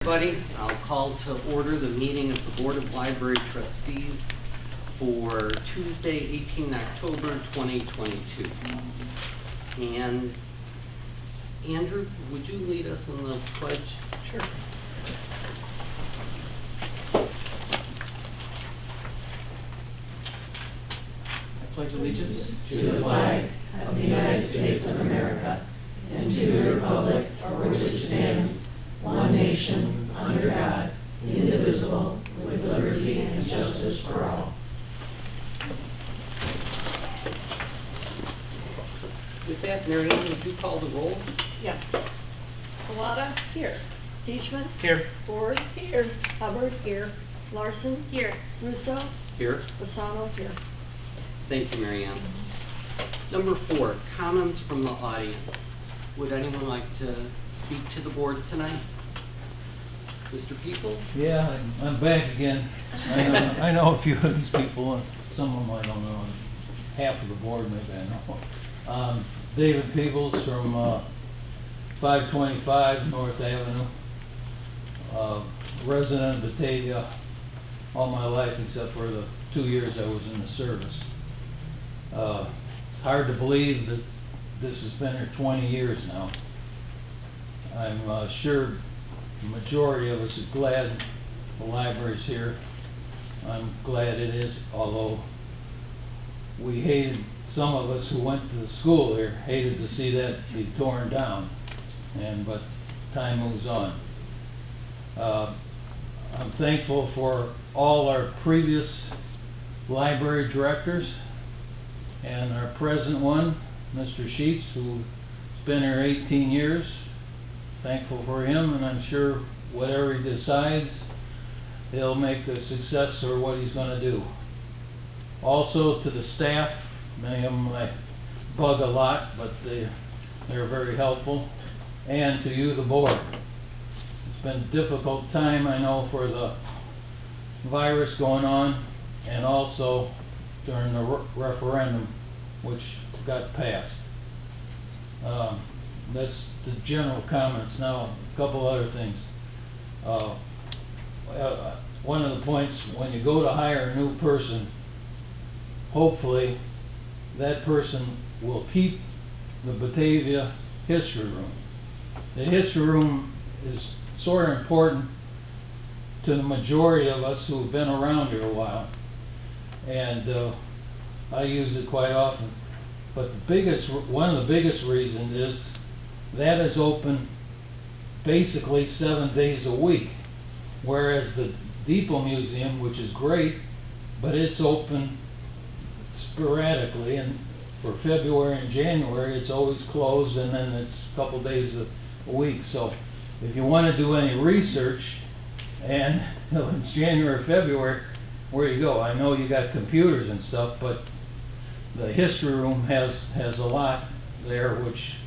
Everybody, I'll call to order the meeting of the Board of Library Trustees for Tuesday, 18 October 2022. And Andrew, would you lead us in the pledge? Sure. I pledge allegiance to the flag of the United States of America and to the republic for which it stands, one nation, under God, indivisible, with liberty and justice for all. With that, Mary Ann, would you call the roll? Yes. Kawada? Here. Deachman? here. Ford? Here. Hubbard? Here. Larson? Here. Russo? Here. Fasano? Here. Thank you, Mary Ann. Number 4, comments from the audience. Would anyone like to speak to the board tonight? Mr. People? Yeah, I'm back again. I know a few of these people, some of them I don't know, half of the board maybe I know. David Peebles from 525 North Avenue, resident of Batavia all my life except for the 2 years I was in the service. It's hard to believe that this has been here 20 years now. I'm sure the majority of us are glad the library's here. I'm glad it is, although we hated, some of us who went to the school here hated to see that be torn down, but time moves on. I'm thankful for all our previous library directors and our present one, Mr. Sheets, who's been here 18 years. Thankful for him, and I'm sure whatever he decides, he'll make a success of what he's going to do. Also to the staff, many of them I bug a lot, but they're very helpful. And to you, the board. It's been a difficult time, I know, for the virus going on, and also during the referendum, which got passed. That's the general comments. Now, a couple other things. One of the points, when you go to hire a new person, hopefully that person will keep the Batavia history room. The history room is sort of important to the majority of us who have been around here a while, and I use it quite often. But one of the biggest reasons is that is open basically 7 days a week, whereas the Depot Museum, which is great, but it's open sporadically, and for February and January it's always closed, and then it's a couple days a week. So if you want to do any research and it's January, February, where you go? I know you got computers and stuff, but the history room has a lot there which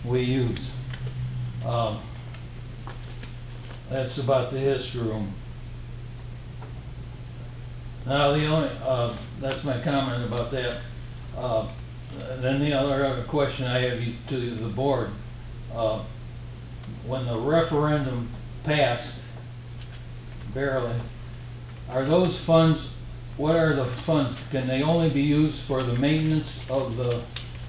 we use. That's about the history room. Now that's my comment about that. Then the other question I have to the board, when the referendum passed, barely, are those funds, what are the funds? Can they only be used for the maintenance of the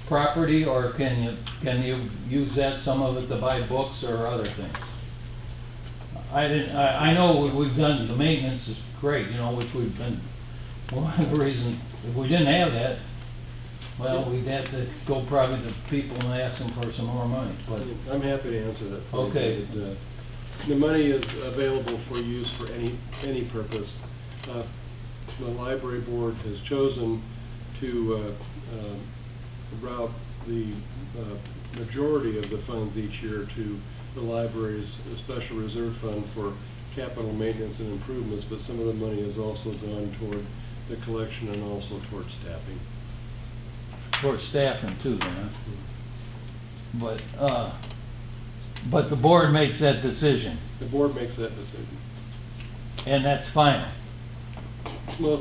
property, or can you use that, some of it, to buy books or other things? I know we've done the maintenance is great, which we've been, one of the reasons, if we didn't have that, well, we'd have to go probably to people and ask them for some more money. But I'm happy to answer that for okay. you. The money is available for use for any purpose. The library board has chosen to route the majority of the funds each year to the library's special reserve fund for capital maintenance and improvements, but some of the money has also gone toward the collection and also toward staffing. Toward staffing too, then. But the board makes that decision. The board makes that decision. And that's final. Well,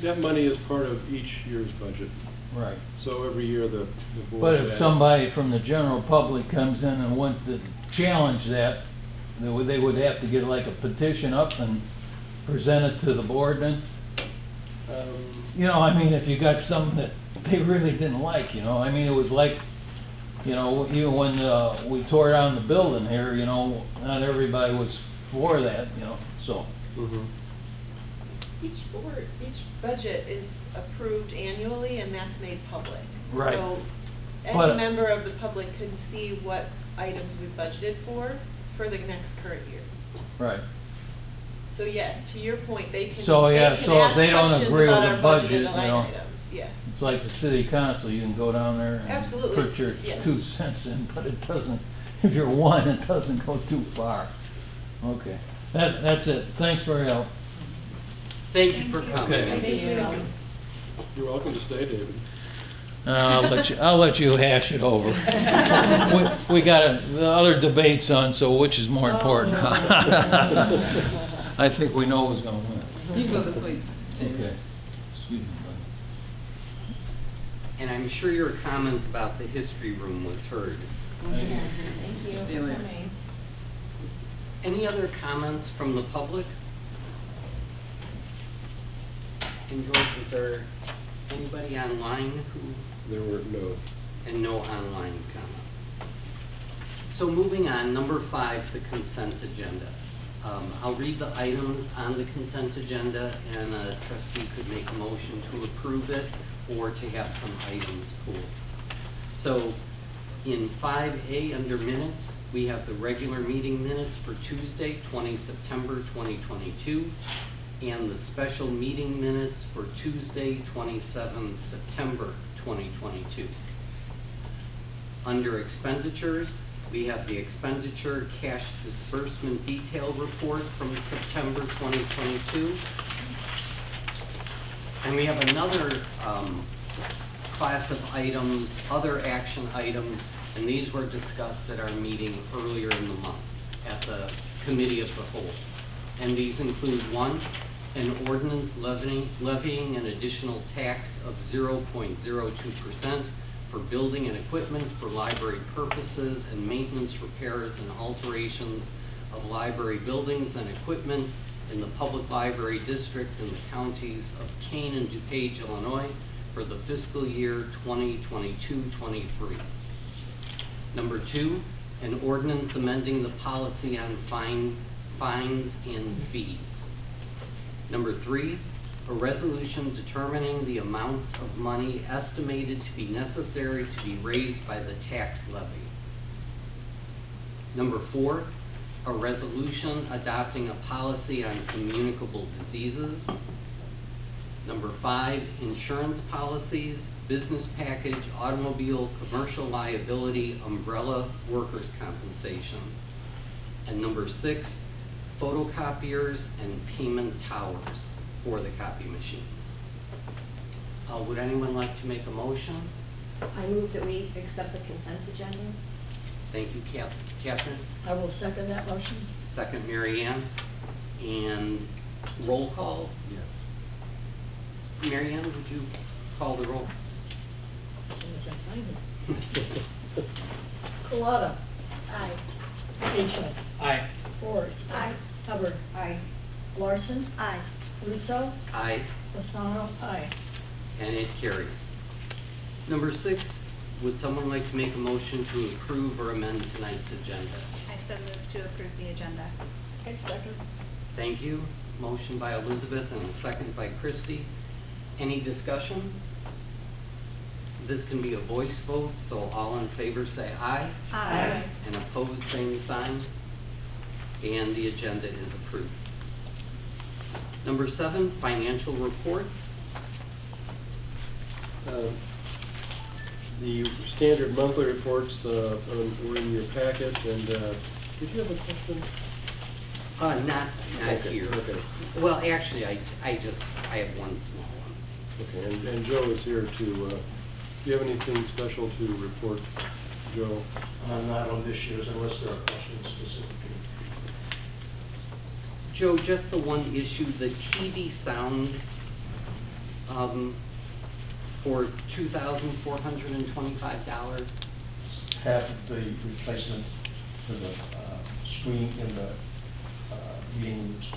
that money is part of each year's budget. Right. So every year the board. But if somebody from the general public comes in and wants to challenge that, they would have to get like a petition up and present it to the board then? You know, I mean, if you got something that they really didn't like, you know, I mean, it was like, you know, even when we tore down the building here, you know, not everybody was for that, you know, so. Mhm. Each budget is approved annually and that's made public. Right. So But- any member of the public can see what items we budgeted for the next current year. Right. So yes, to your point, they can, So, yeah, they can so if ask they don't questions agree with about the our budget, budgeted you line know, items, yeah. It's like the city council, you can go down there and Absolutely. put your Yeah. 2 cents in, but it doesn't, if you're one, it doesn't go too far. Okay, that's it. Thanks for your help. Thank you for coming. Okay. Thank you. You're welcome to stay, David. I'll let you hash it over. We got the other debates on, so which is more important? I think we know who's gonna win. You go this way. Okay. Excuse me, And I'm sure your comment about the history room was heard. Thank you. Thank you for coming. Any other comments from the public? And George, was there anybody online who, There were no. and no online comments? So moving on, number 5, the consent agenda. I'll read the items on the consent agenda, and a trustee could make a motion to approve it or to have some items pulled. So in 5A under minutes, we have the regular meeting minutes for Tuesday, 20 September 2022, and the special meeting minutes for Tuesday, 27 September 2022. Under expenditures, we have the expenditure cash disbursement detail report from September 2022. And we have another class of items, other action items, and these were discussed at our meeting earlier in the month at the Committee of the Whole. And these include 1, an ordinance levying an additional tax of 0.02% for building and equipment for library purposes and maintenance, repairs, and alterations of library buildings and equipment in the Public Library District in the counties of Kane and DuPage, Illinois, for the fiscal year 2022-23. Number 2, an ordinance amending the policy on fines and fees. Number 3, a resolution determining the amounts of money estimated to be necessary to be raised by the tax levy. Number 4, a resolution adopting a policy on communicable diseases. Number 5, insurance policies, business package, automobile, commercial liability, umbrella, workers' compensation. And number 6, photocopiers and payment towers for the copy machines. Would anyone like to make a motion? I move that we accept the consent agenda. Thank you, Catherine. I will second that motion. Second, Mary Ann. And roll call. Yes. Mary Ann, would you call the roll? As soon as I find it. Colada. Aye. Hitchcock. Aye. Ford. Aye. Hubbard. Aye. Larson. Aye. Russo. Aye. Lozano. Aye. And it carries. Number 6, would someone like to make a motion to approve or amend tonight's agenda? I so move to approve the agenda. I second. Thank you. Motion by Elizabeth and a second by Christie. Any discussion? This can be a voice vote, so all in favor say aye. Aye. And opposed, same sign. And the agenda is approved. Number 7, financial reports. The standard monthly reports were in your packet, and did you have a question? Not Okay, here. okay. Well, actually, I have one small one. Okay, and Joe is here to, do you have anything special to report, Joe? Not on this year's unless there are questions specifically. Joe, just the one issue, the TV sound for $2,425. Half of the replacement for the screen in the meeting rooms.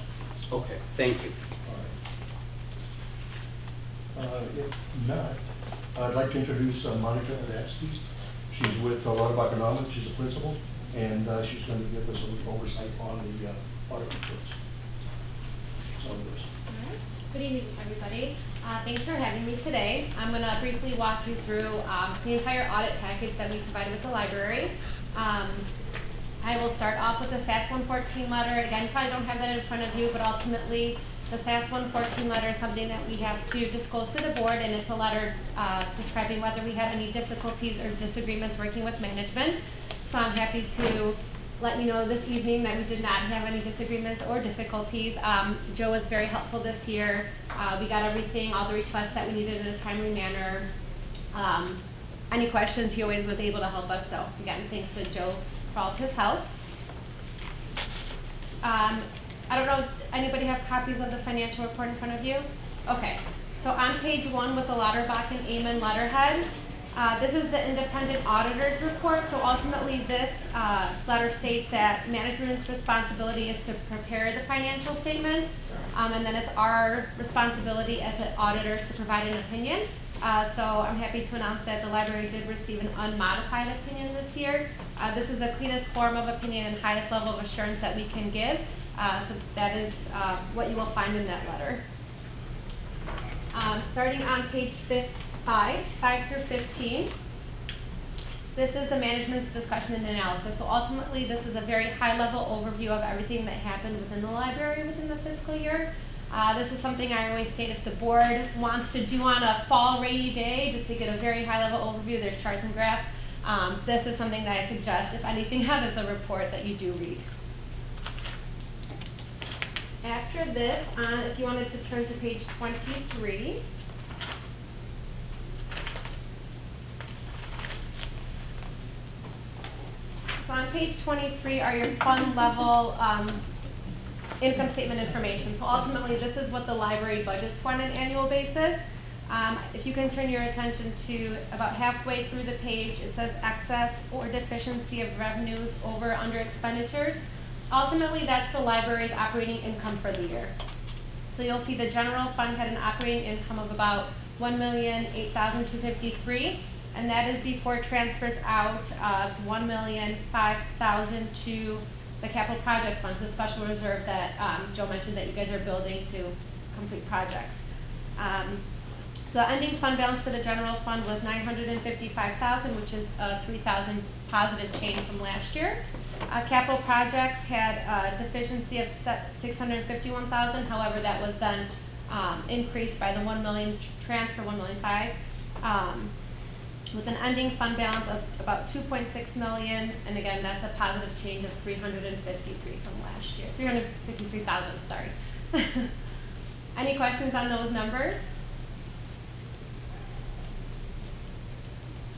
Okay, thank you. All right. If not, I'd like to introduce Monica Adamski. She's with Lauderdale Economics. She's a principal, and she's going to give us a little oversight on the audit reports. So, yours. Good evening, everybody. Thanks for having me today. I'm going to briefly walk you through the entire audit package that we provided with the library. I will start off with the SAS 114 letter. Again, you probably don't have that in front of you, but ultimately the SAS 114 letter is something that we have to disclose to the board, and it's a letter describing whether we had any difficulties or disagreements working with management. So I'm happy to let you know this evening that we did not have any disagreements or difficulties. Joe was very helpful this year. We got everything, all the requests that we needed in a timely manner. Any questions, he always was able to help us. So again, thanks to Joe for all of his help. I don't know, anybody have copies of the financial report in front of you? Okay, so on page 1 with the Lauterbach and Amen letterhead, this is the independent auditor's report. So ultimately this letter states that management's responsibility is to prepare the financial statements, and then it's our responsibility as the auditors to provide an opinion. So I'm happy to announce that the library did receive an unmodified opinion this year. This is the cleanest form of opinion and highest level of assurance that we can give. So that is what you will find in that letter. Starting on page 5 through 15, this is the management's discussion and analysis. So ultimately, this is a very high-level overview of everything that happened within the library within the fiscal year. This is something I always state if the board wants to do on a fall rainy day, just to get a very high-level overview. There's charts and graphs. This is something that I suggest, if anything out of the report, that you do read. After this, if you wanted to turn to page 23, so on page 23 are your fund level income statement information. So ultimately, this is what the library budgets for on an annual basis. If you can turn your attention to about halfway through the page, it says excess or deficiency of revenues over or under expenditures. Ultimately, that's the library's operating income for the year. So you'll see the general fund had an operating income of about $1,008,253, and that is before transfers out of $1,005,000 to the capital project fund, the special reserve that Joe mentioned that you guys are building to complete projects. So the ending fund balance for the general fund was $955,000, which is a $3,000 positive change from last year. Capital projects had a deficiency of $651,000. However, that was then increased by the $1 million transfer, $1,005,000, with an ending fund balance of about $2.6 million. And again, that's a positive change of $353,000 from last year. $353,000, sorry. Any questions on those numbers?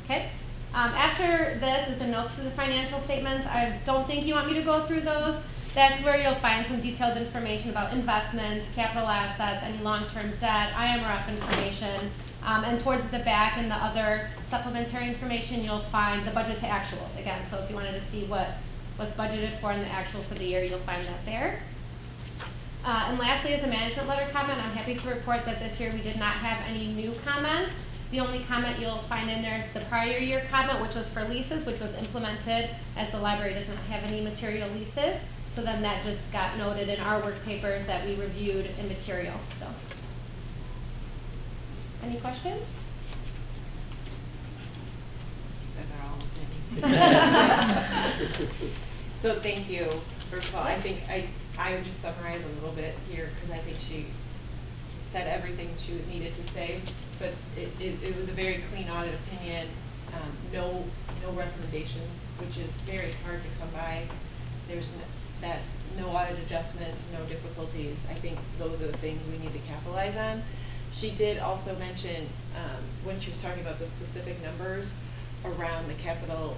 Okay. After this is the notes to the financial statements. I don't think you want me to go through those. That's where you'll find some detailed information about investments, capital assets, any long-term debt, IMRF information, and towards the back in the other supplementary information, you'll find the budget to actuals again. So if you wanted to see what's budgeted for in the actual for the year, you'll find that there. And lastly, as a management letter comment, I'm happy to report that this year we did not have any new comments. The only comment you'll find in there is the prior year comment, which was for leases, which was implemented as the library does not have any material leases. So then that just got noted in our work papers that we reviewed in material. So, any questions? Those are all pending. So thank you. First of all, I think I would just summarize a little bit here because I think she said everything she needed to say. But it was a very clean audit opinion, no recommendations, which is very hard to come by. There's no audit adjustments, no difficulties. I think those are the things we need to capitalize on. She did also mention, when she was talking about the specific numbers around the capital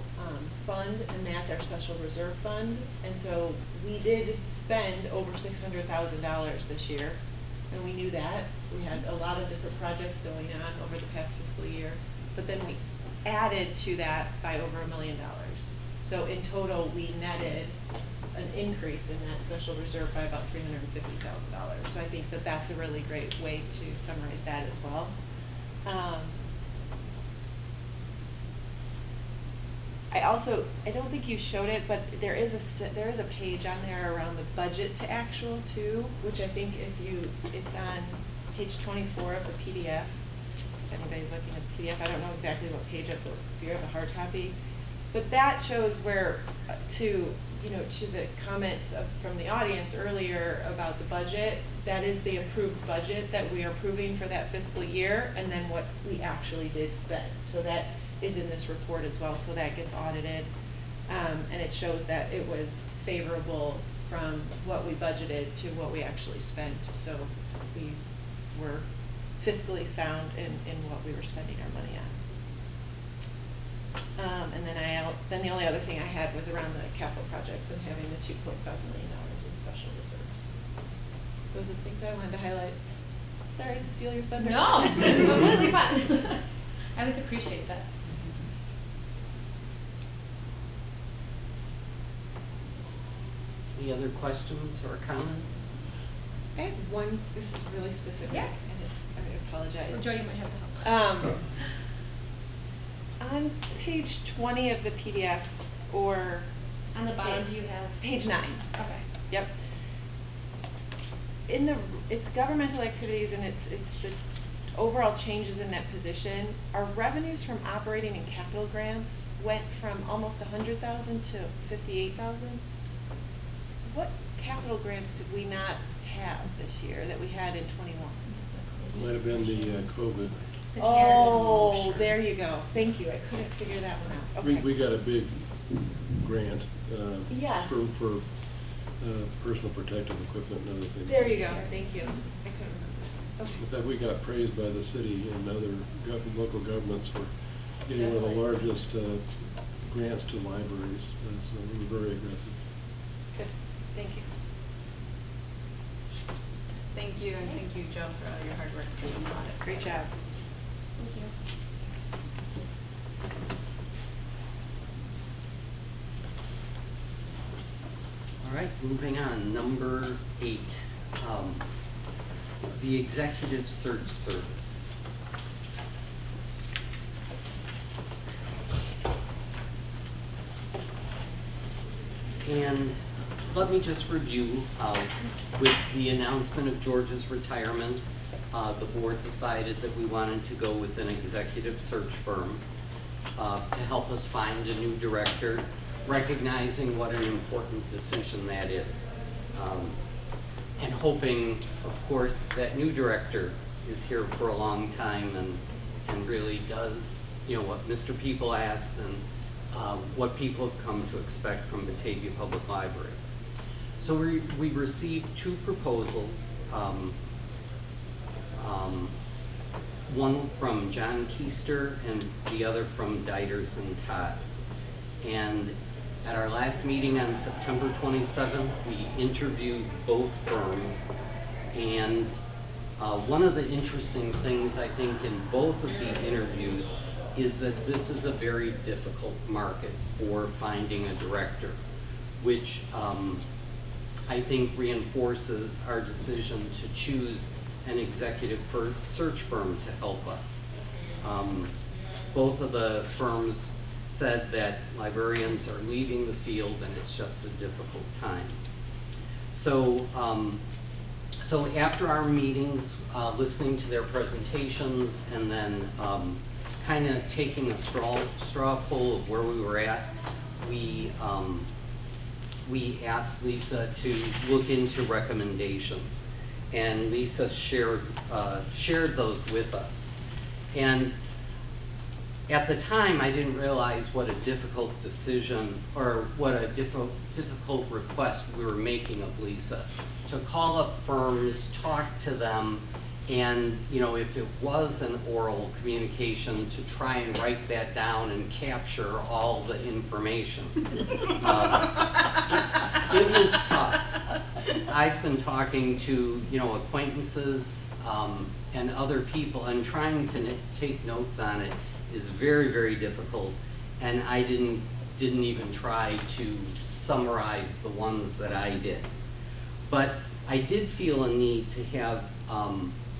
fund, and that's our special reserve fund. And so we did spend over $600,000 this year. And we knew that. We had a lot of different projects going on over the past fiscal year. But then we added to that by over $1 million. So in total, we netted an increase in that special reserve by about $350,000. So I think that that's a really great way to summarize that as well. I don't think you showed it, but there is a page on there around the budget to actual too, which I think it's on page 24 of the PDF. If anybody's looking at the PDF, I don't know exactly what page if you have a hard copy, but that shows where to the comment from the audience earlier about the budget, that is the approved budget that we are approving for that fiscal year, and then what we actually did spend. So that is in this report as well, so that gets audited, and it shows that it was favorable from what we budgeted to what we actually spent. So we were fiscally sound in what we were spending our money on. And then the only other thing I had was around the capital projects and having the $2.5 million in special reserves. Those are the things I wanted to highlight. Sorry to steal your thunder. No, completely fine. I always appreciate that. Any other questions or comments? I have one, this is really specific, Yeah. and I apologize. Joe, you might have to help. On page 20 of the PDF, or On the bottom, do you have? page 9. Okay. Yep. It's governmental activities, and it's the overall changes in that position. Our revenues from operating and capital grants went from almost 100,000 to 58,000. What capital grants did we not have this year that we had in 21? Might have been the COVID. The Oh, CARES. there you go. Thank you. I couldn't figure that one out. Okay. We got a big grant Yes. for personal protective equipment and other things. There you go. Thank you. I couldn't remember. Okay. In fact, we got praised by the city and other local governments for getting one of the largest grants to libraries. So we were very aggressive. Good. Thank you. Thank you, and thank you, Joe, for all your hard work on the audit. Great job. Thank you. All right, moving on, number 8, the Executive Search Service. And let me just review, with the announcement of George's retirement, the board decided that we wanted to go with an executive search firm to help us find a new director, recognizing what an important decision that is. And hoping, of course, that new director is here for a long time and really does, what Mr. People asked and what people have come to expect from Batavia Public Library. So we received 2 proposals, one from John Keister and the other from Dieters and Todd. And at our last meeting on September 27th, we interviewed both firms, and one of the interesting things I think in both of the interviews is that this is a very difficult market for finding a director, which I think reinforces our decision to choose an executive search firm to help us. Both of the firms said that librarians are leaving the field and it's just a difficult time. So, so after our meetings, listening to their presentations and then kind of taking a straw poll of where we were at, we asked Lisa to look into recommendations, and Lisa shared those with us. And at the time, I didn't realize what a difficult decision or what a difficult request we were making of Lisa. To call up firms, talk to them, and if it was an oral communication, to try and write that down and capture all the information. It was tough. I've been talking to acquaintances and other people, and trying to take notes on it is very, very difficult. And I didn't didn't even try to summarize the ones that I did. But I did feel a need to have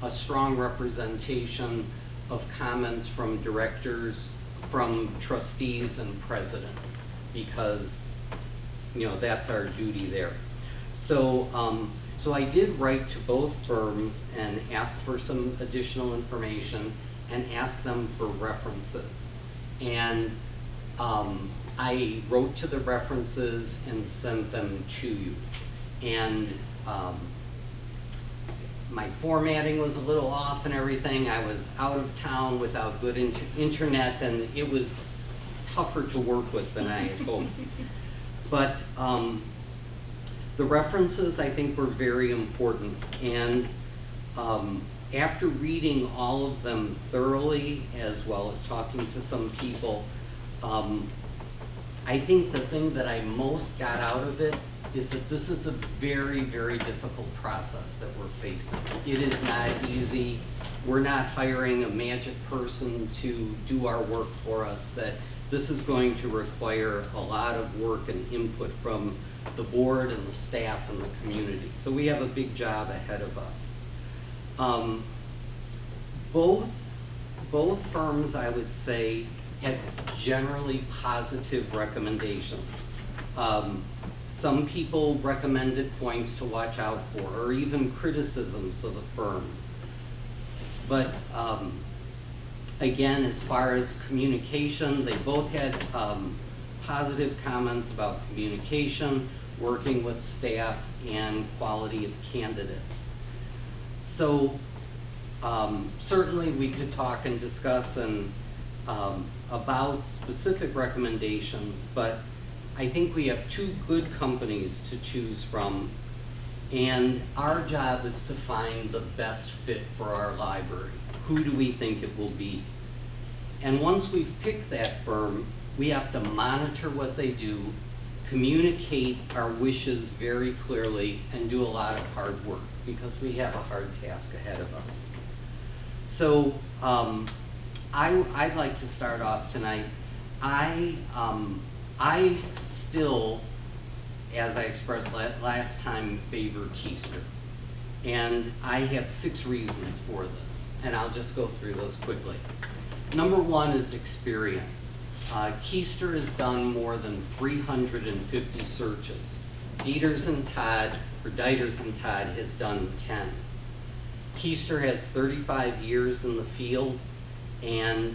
a strong representation of comments from directors, from trustees and presidents, because, you know, that's our duty there. So, so I did write to both firms and ask for some additional information and asked them for references. And I wrote to the references and sent them to you. And my formatting was a little off and everything. I was out of town without good internet, and it was tougher to work with than I had hoped. But the references, I think, were very important. And after reading all of them thoroughly, as well as talking to some people, I think the thing that I most got out of it is that this is a very, very difficult process that we're facing. It is not easy. We're not hiring a magic person to do our work for us. That this is going to require a lot of work and input from the board and the staff and the community. So we have a big job ahead of us. Both firms, I would say, had generally positive recommendations. Some people recommended points to watch out for, or even criticisms of the firm. But again, as far as communication, they both had positive comments about communication, working with staff, and quality of candidates. So certainly we could talk and discuss and about specific recommendations, but I think we have two good companies to choose from, and our job is to find the best fit for our library. Who do we think it will be? And once we've picked that firm, we have to monitor what they do, communicate our wishes very clearly, and do a lot of hard work, because we have a hard task ahead of us. So I'd like to start off tonight. I still, as I expressed last time, favor Keister. And I have 6 reasons for this, and I'll just go through those quickly. Number 1 is experience. Keister has done more than 350 searches. Dieters and Todd has done 10. Keister has 35 years in the field, and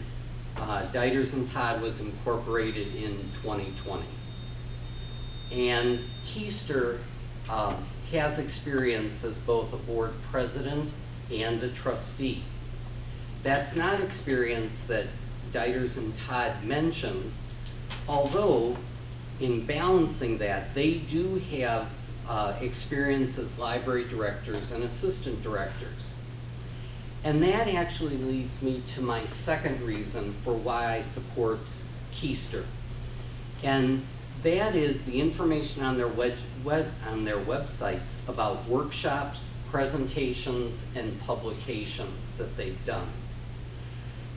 Dieters and Todd was incorporated in 2020. And Keister has experience as both a board president and a trustee. That's not experience that Dieters and Todd mentions, although in balancing that, they do have experience as library directors and assistant directors. And that actually leads me to my second reason for why I support Keister. And that is the information on their websites about workshops, presentations, and publications that they've done.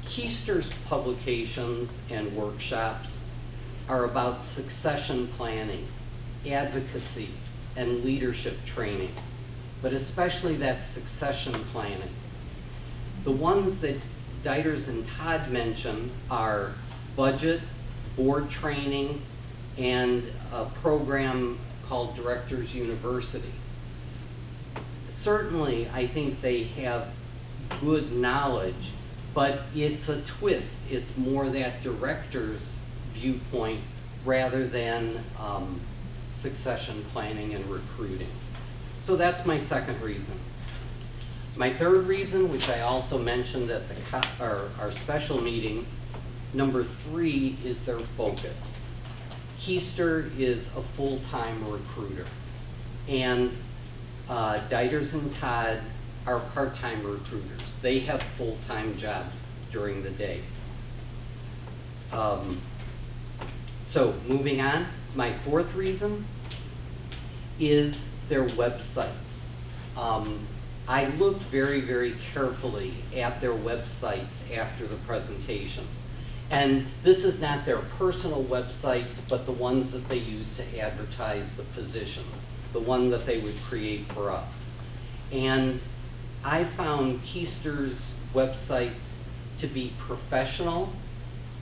Keister's publications and workshops are about succession planning, advocacy, and leadership training, but especially that succession planning. The ones that Dieters and Todd mention are budget, board training, and a program called Directors University. Certainly, I think they have good knowledge, but it's a twist. It's more that director's viewpoint rather than succession planning and recruiting. So that's my second reason. My third reason, which I also mentioned at our special meeting, number 3 is their focus. Keister is a full-time recruiter, and Dieters and Todd are part-time recruiters. They have full-time jobs during the day. So moving on, my fourth reason is their websites. I looked very, very carefully at their websites after the presentations, And this is not their personal websites, but the ones that they use to advertise the positions, the one that they would create for us. And I found Keister's websites to be professional,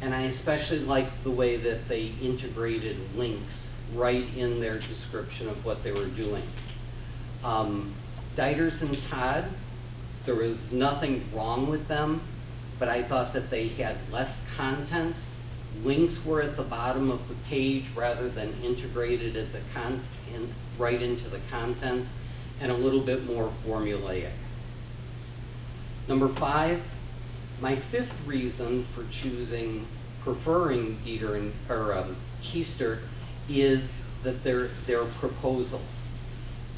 and I especially liked the way that they integrated links right in their description of what they were doing. Dieters and Todd, there was nothing wrong with them, but I thought that they had less content. Links were at the bottom of the page rather than integrated at the right into the content, and a little bit more formulaic. Number 5, my 5th reason for preferring Keister is that their proposal.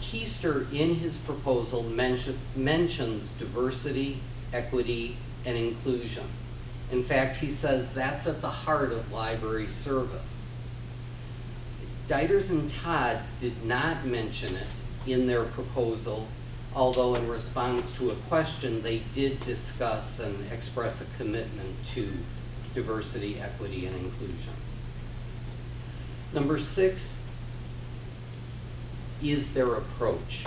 Keister, in his proposal, mentions diversity, equity, and inclusion. In fact, he says that's at the heart of library service. Dieters and Todd did not mention it in their proposal, although in response to a question, they did discuss and express a commitment to diversity, equity, and inclusion. Number 6 is their approach.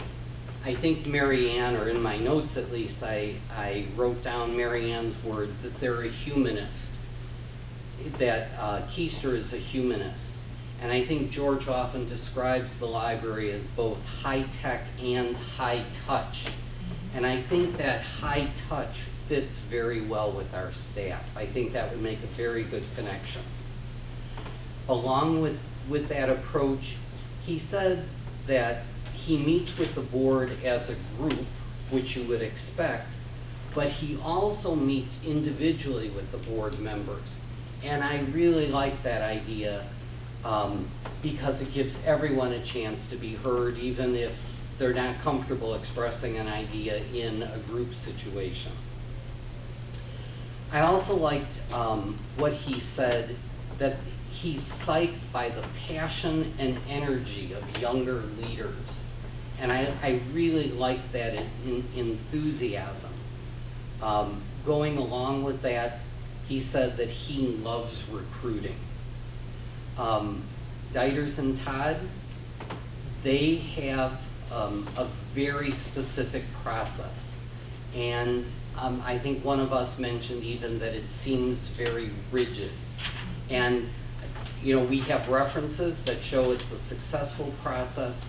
I think Mary Ann, or in my notes at least, I wrote down Mary Ann's word that they're a humanist, that Keister is a humanist. And I think George often describes the library as both high-tech and high-touch. And I think that high-touch fits very well with our staff. I think that would make a very good connection. Along with that approach, he said that he meets with the board as a group, which you would expect, but he also meets individually with the board members. And I really like that idea because it gives everyone a chance to be heard, even if they're not comfortable expressing an idea in a group situation. I also liked what he said, that he's psyched by the passion and energy of younger leaders. And I really like that enthusiasm. Going along with that, he said that he loves recruiting. Dieters and Todd, they have a very specific process. And I think one of us mentioned even that it seems very rigid. And you know, we have references that show it's a successful process,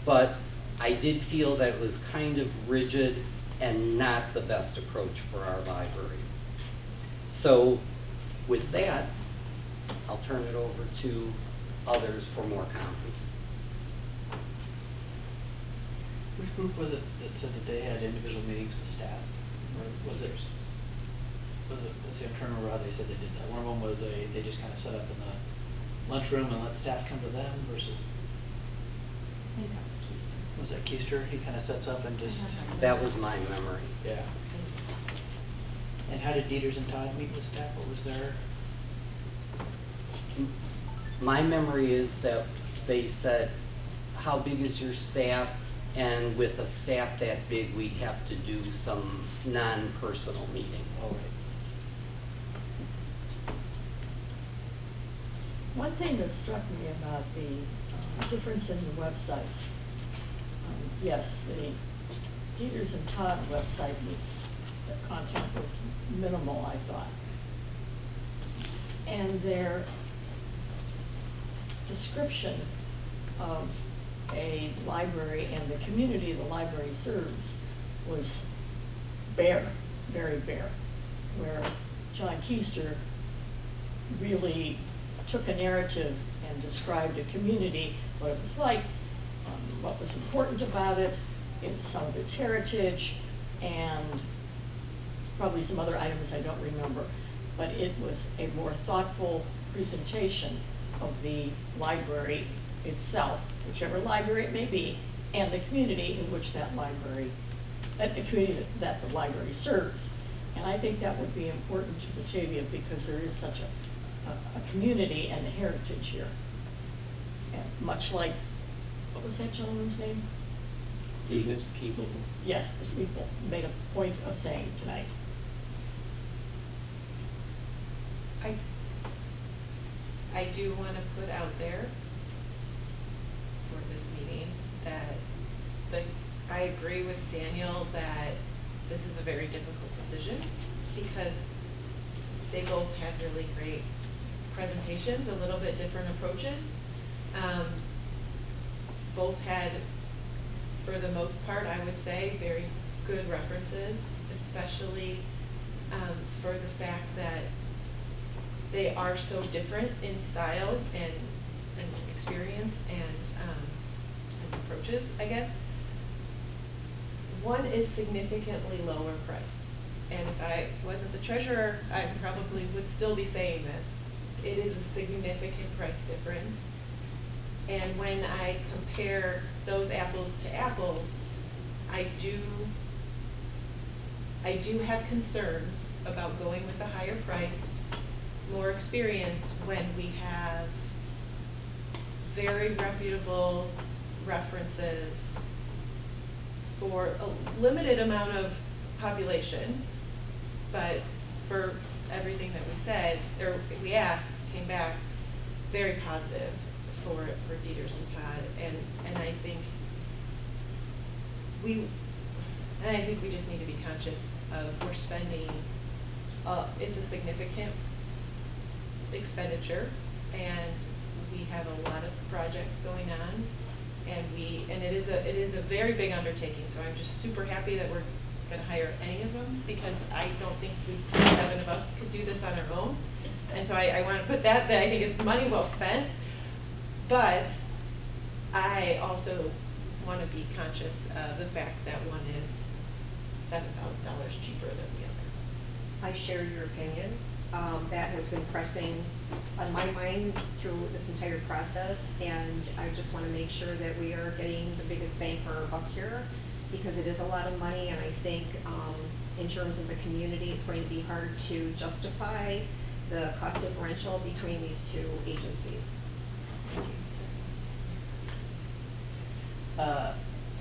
but I did feel that it was kind of rigid and not the best approach for our library. So with that, I'll turn it over to others for more comments. Which group was it that said that they had individual meetings with staff? Or was it, let's see, I'm trying to remember how they said they did that. One of them was they just kind of set up in the lunchroom and let staff come to them versus, was that Keister? He kind of sets up and just. That was my memory. Yeah. And how did Dieters and Todd meet with staff? What was their? My memory is that they said, how big is your staff? And with a staff that big, we'd have to do some non-personal meeting. Oh, right. One thing that struck me about the difference in the websites, yes, the Dieters and Todd website the content was minimal, I thought. And their description of a library and the community the library serves was bare, very bare, where John Keister really took a narrative and described a community, what it was like, what was important about it, some of its heritage, and probably some other items I don't remember. But it was a more thoughtful presentation of the library itself, whichever library it may be, and the community in which that library, the community that the library serves. And I think that would be important to Batavia because there is such a community and a heritage here. And much like, what was that gentleman's name? Peoples. Yes, people made a point of saying tonight. I do want to put out there for this meeting that I agree with Daniel that this is a very difficult decision because they both had really great presentations, a little bit different approaches. Both had, for the most part, I would say, very good references, especially for the fact that they are so different in styles and experience and approaches, I guess. One is significantly lower priced. And if I wasn't the treasurer, I probably would still be saying this. It is a significant price difference. And when I compare those apples to apples, I do have concerns about going with the higher priced, more experienced when we have very reputable references for a limited amount of population, but for everything that we said, or we asked, came back very positive for Dieters and Todd, and I think we just need to be conscious of we're spending. It's a significant expenditure, and we have a lot of projects going on, and it is a very big undertaking. So I'm just super happy that we're going to hire any of them, because I don't think the 7 of us could do this on our own. And so I want to put that I think it's money well spent, but I also want to be conscious of the fact that one is $7,000 cheaper than the other. I share your opinion. That has been pressing on my mind through this entire process, and I just want to make sure that we are getting the biggest bang for our buck here, because it is a lot of money, and I think in terms of the community, it's going to be hard to justify the cost differential between these two agencies. Thank you.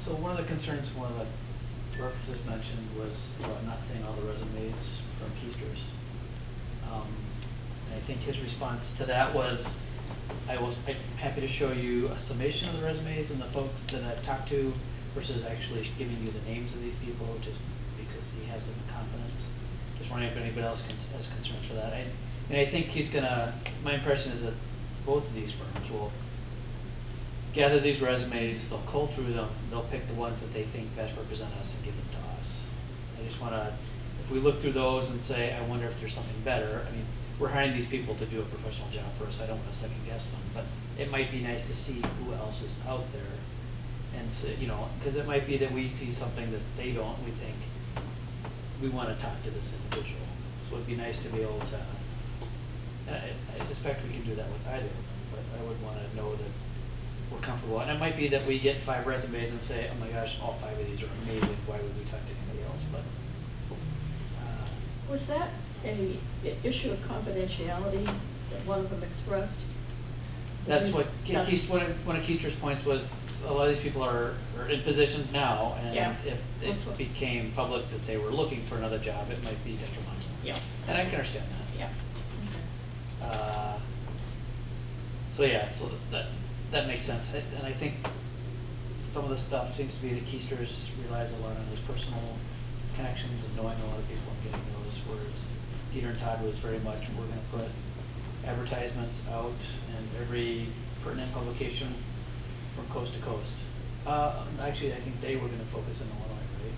So one of the concerns one of the references mentioned was about not seeing all the resumes from Keisters. And I think his response to that was, I'm happy to show you a summation of the resumes and the folks that I've talked to versus actually giving you the names of these people, just because he has them in confidence. Just wondering if anybody else has concerns for that. And I think he's gonna, my impression is that both of these firms will gather these resumes, they'll cull through them, they'll pick the ones that they think best represent us and give them to us. I just wanna, if we look through those and say, I wonder if there's something better, I mean, we're hiring these people to do a professional job for us, I don't wanna second guess them, but it might be nice to see who else is out there. And so, you know, because it might be that we see something that they don't, we think, we wanna talk to this individual. So it'd be nice to be able to, I suspect we can do that with either of them, but I would wanna know that we're comfortable. And it might be that we get 5 resumes and say, oh my gosh, all 5 of these are amazing, why would we talk to anybody else? But Was that an issue of confidentiality that one of them expressed? that's what one of Keister's points was. A lot of these people are in positions now, and Yeah. if it became public that they were looking for another job, it might be detrimental. Yeah. And I can understand that. Yeah. So yeah, so that makes sense. And I think some of the stuff seems to be that Keister's relies a lot on his personal connections and knowing a lot of people and getting those, whereas Dieter and Todd was very much, we're going to put advertisements out in every pertinent publication from coast to coast. Actually, I think they were going to focus in Illinois, right?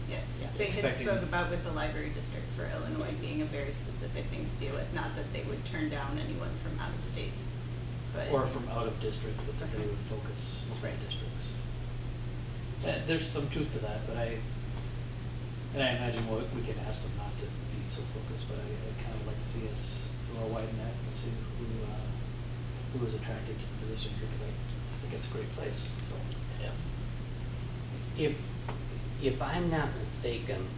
Yes, Yeah. they had Expecting- spoke about with the library district for Illinois being a very specific thing to deal with, not that they would turn down anyone from out of state. But Or from out of district, but that they would focus multiple Right. districts. There's some truth to that, but I imagine we can ask them not to be so focused, but I kind of like to see us go a wide net and see who is attracted to the position, because I think it's a great place, so. Yeah. If I'm not mistaken,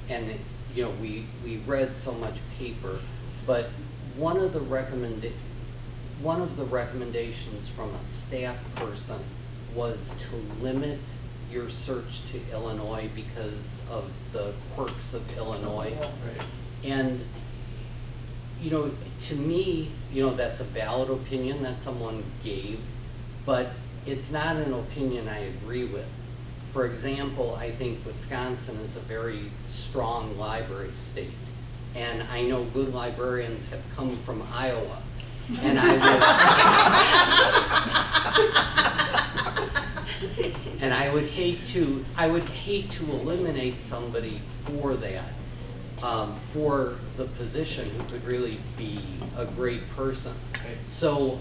and you know, we read so much paper, but one of the recommendations from a staff person was to limit your search to Illinois because of the quirks of Illinois. Right. And you know, to me, you know, that's a valid opinion that someone gave, but it's not an opinion I agree with. For example, I think Wisconsin is a very strong library state, and I know good librarians have come from Iowa, and I would hate to eliminate somebody for that, for the position who could really be a great person. Okay. So,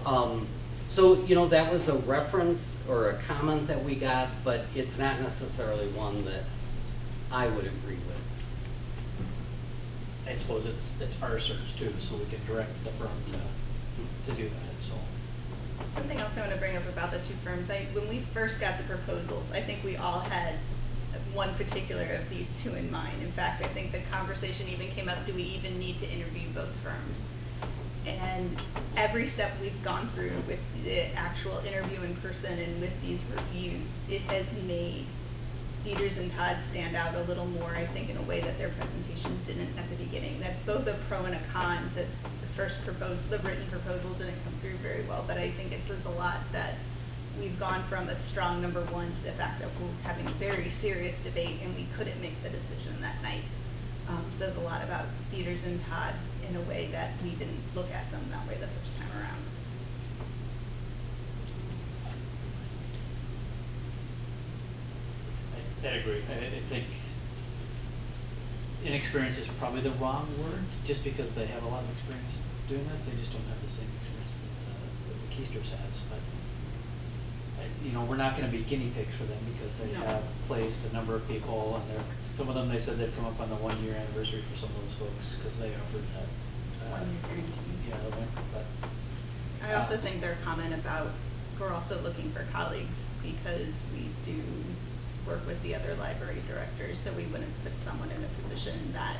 so, you know, that was a reference or a comment that we got, but it's not necessarily one that I would agree with. I suppose it's our search too, so we can direct the firm to do that, so. Something else I want to bring up about the two firms, when we first got the proposals, I think we all had one particular of these two in mind. In fact, I think the conversation even came up, do we even need to interview both firms? And every step we've gone through with the actual interview in person and with these reviews, it has made Dieters and Todd stand out a little more, I think, in a way that their presentation didn't at the beginning. That's both a pro and a con. That the written proposal didn't come through very well, but I think it says a lot that we've gone from a strong number one to the fact that we're having a very serious debate and we couldn't make the decision that night. Says a lot about Dieters and Todd in a way that we didn't look at them that way the first time around. I agree. I think inexperience is probably the wrong word, just because they have a lot of experience doing this. They just don't have the same experience that the Keisters has. But you know, we're not going to be guinea pigs for them because they have placed a number of people, and some of them they said they've come up on the 1-year anniversary for some of those folks because they offered that. 1-year guarantee. Yeah, but I also think their comment about we're also looking for colleagues because we do work with the other library directors, so we wouldn't put someone in a position that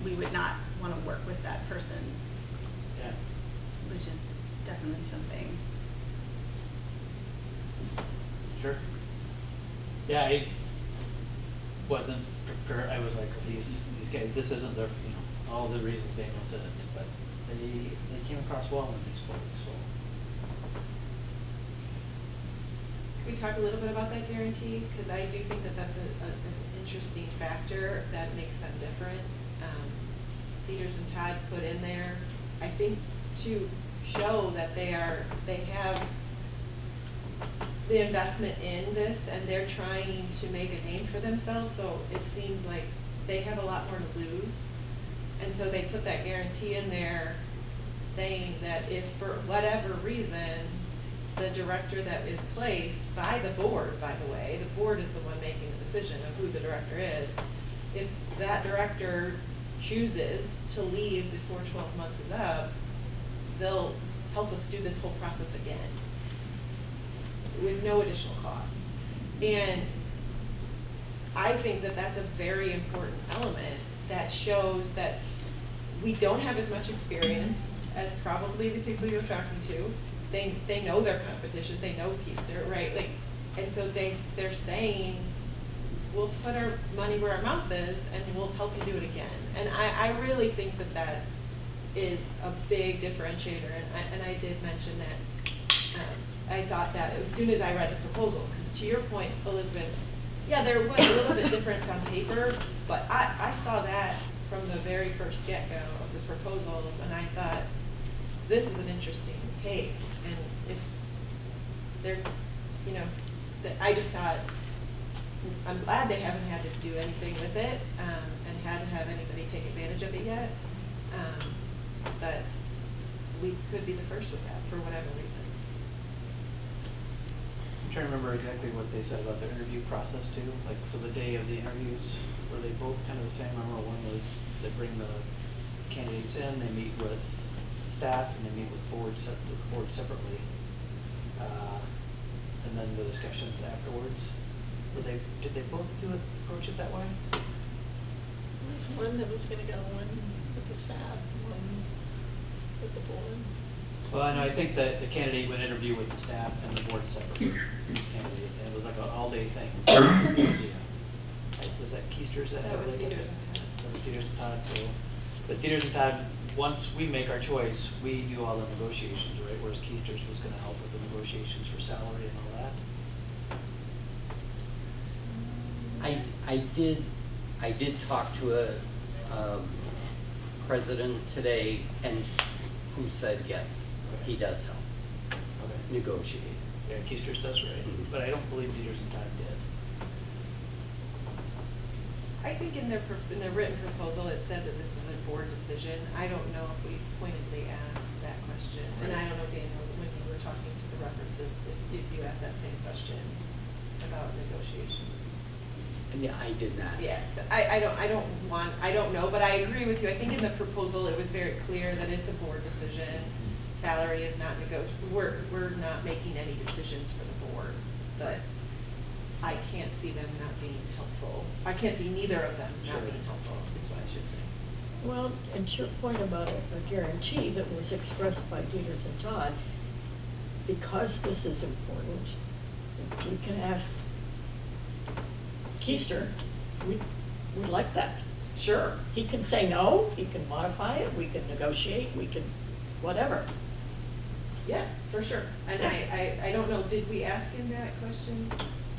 we would not want to work with that person. Yeah. Which is definitely something. Sure. Yeah, I wasn't prepared. I was like, these guys, this isn't their, you know, all the reasons Daniel said it, but they came across well in these folks. So. Can we talk a little bit about that guarantee? Because I do think that that's an interesting factor that makes them different. Dieters and Todd put in there, I think, to show that they have the investment in this and they're trying to make a name for themselves. So it seems like they have a lot more to lose. And so they put that guarantee in there saying that if for whatever reason the director that is placed by the board, by the way, the board is the one making the decision of who the director is. If that director chooses to leave before 12 months is up, they'll help us do this whole process again with no additional costs. And I think that that's a very important element that shows that we don't have as much experience as probably the people you're talking to. They know their competition, they know Keister, right? Like, and so they're saying, we'll put our money where our mouth is and we'll help you do it again. And I really think that that is a big differentiator. And I did mention that I thought that as soon as I read the proposals, because to your point, Elizabeth, yeah, there was a little bit different on paper, but I saw that from the very first get-go of the proposals, and I thought, this is an interesting take. And if they're, you know, I just thought, I'm glad they haven't had to do anything with it and hadn't had anybody take advantage of it yet. But we could be the first with that for whatever reason. I'm trying to remember exactly what they said about the interview process too. Like, so the day of the interviews, were they both kind of the same? I remember one was they bring the candidates in, they meet with staff, and they meet with the board separately. And then the discussions afterwards. Did they both approach it that way? There was one that was going to go, one with the staff, one with the board. Well, I know, I think that the candidate would interview with the staff and the board separately. Candidate, and it was like an all-day thing. Was that Keister's that? That was Dieters and Todd. That was Dieters and Todd. So, but Dieters and Todd once we make our choice, we do all the negotiations, right? Whereas Keister's was gonna help with the negotiations for salary and all that. I did talk to a president today and who said yes, he does help Okay. negotiate. Yeah, Keister's does, right? Mhm. But I don't believe Dieters and Todd did. I think in their written proposal, it said that this is a board decision. I don't know if we pointedly asked that question. And I don't know, Daniel, when you were talking to the references, if you asked that same question about negotiations. Yeah, I did not. Yeah, I don't know, but I agree with you. I think in the proposal, it was very clear that it's a board decision. Salary is not we're not making any decisions for the board, but I can't see them not being helpful. I can't see neither of them not being helpful, is what I should say. Well, and to your point about a guarantee that was expressed by Dieters and Todd, because this is important, we can ask Keister, we'd like that. Sure. He can say no, he can modify it, we can negotiate, we can, whatever. Yeah, for sure. And I don't know, did we ask him that question?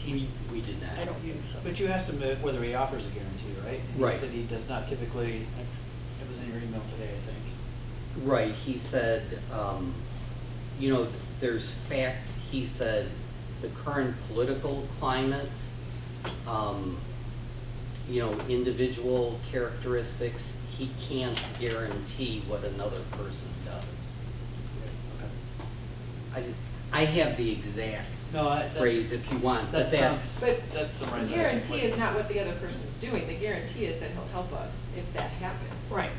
We did not. I don't think so. But you asked him whether he offers a guarantee, right? And Right. he said he does not typically, it was in your email today, I think. Right, he said, you know, he said, the current political climate, you know, individual characteristics, he can't guarantee what another person does. I have the exact phrase if you want, but that's. That's summarized. The guarantee is not what the other person's doing. The guarantee is that he'll help us if that happens. Right.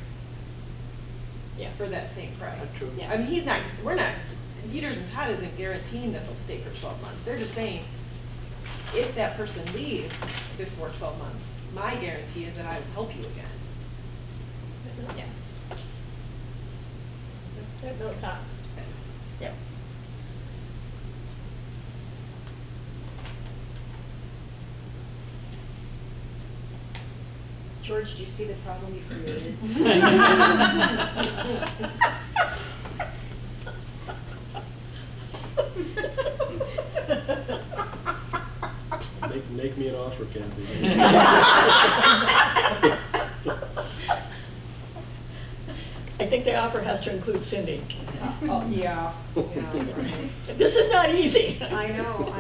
Yeah, for that same price. That's true. Yeah, I mean, we're not, Dieters and Todd isn't guaranteeing that they'll stay for 12 months. They're just saying, if that person leaves before 12 months, my guarantee is that I will help you again. Yeah. At no cost. Yeah. George, do you see the problem you created? Make me an offer, Kathy. I think the offer has to include Cindy. Oh, yeah, right. This is not easy. I know.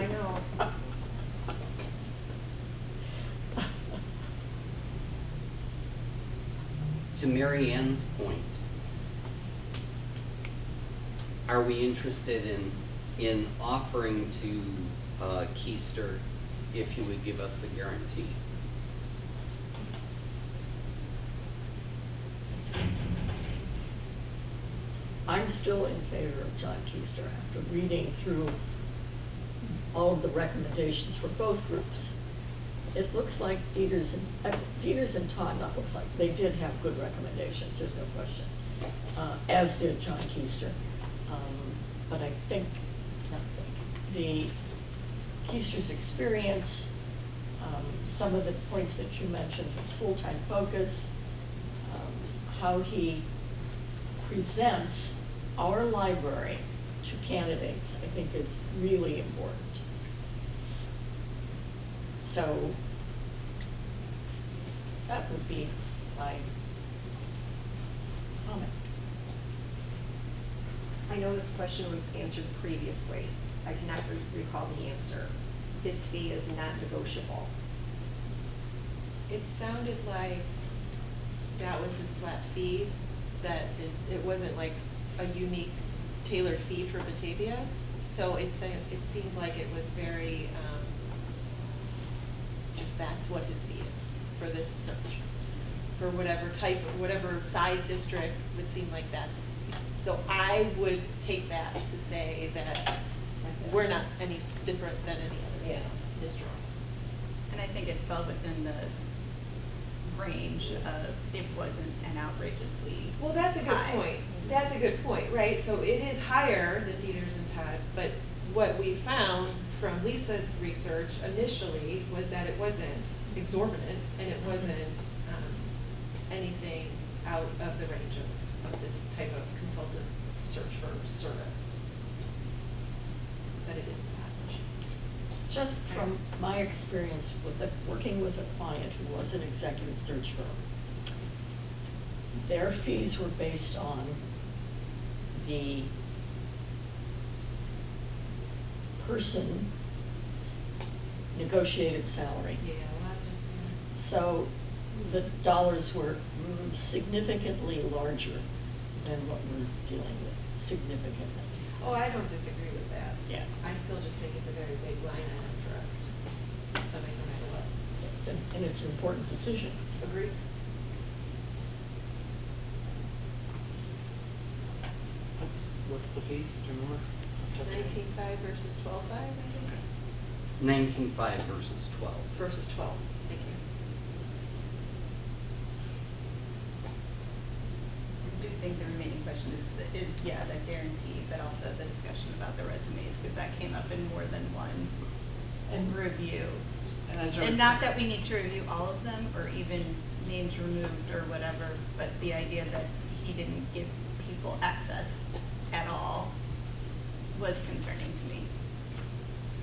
To Mary Ann's point, are we interested in offering to Keister if he would give us the guarantee? I'm still in favor of John Keister after reading through all of the recommendations for both groups. It looks like Dieters and Todd, not looks like, they did have good recommendations, there's no question, as did John Keister. But the Keister's experience, some of the points that you mentioned, his full-time focus, how he presents our library to candidates, I think is really important. So that would be my comment. I know this question was answered previously. I cannot recall the answer. This fee is not negotiable. It sounded like that was his flat fee, it wasn't like a unique tailored fee for Batavia. So it seemed like it was very, just that's what his fee is for this search. For whatever type, whatever size district, it would seem like that is his fee. So I would take that to say that we're not any different than any other district. And I think it fell within the range of, it wasn't an outrageously Well, that's a good high. point. That's a good point, right? So it is higher than Dieters and Todd, but what we found from Lisa's research initially was that it wasn't exorbitant and it wasn't anything out of the range of this type of consultant search firm service. But it is not. Just from my experience with working with a client who was an executive search firm, their fees were based on the person's negotiated salary. Yeah, a lot of, So the dollars were significantly larger than what we're dealing with, significantly. oh, I don't disagree with that. Yeah. I still just think it's a very big line item for us to stomach no matter what. And it's an important decision. Agreed? What's the fee, do you remember? 19.5 versus 12.5, I think? 19.5 versus 12. Versus 12, thank you. I do think the remaining question is yeah, the guarantee, but also the discussion about the resumes, because that came up in more than one review. And not that we need to review all of them, or even names removed or whatever, but the idea that he didn't give people access at all was concerning to me.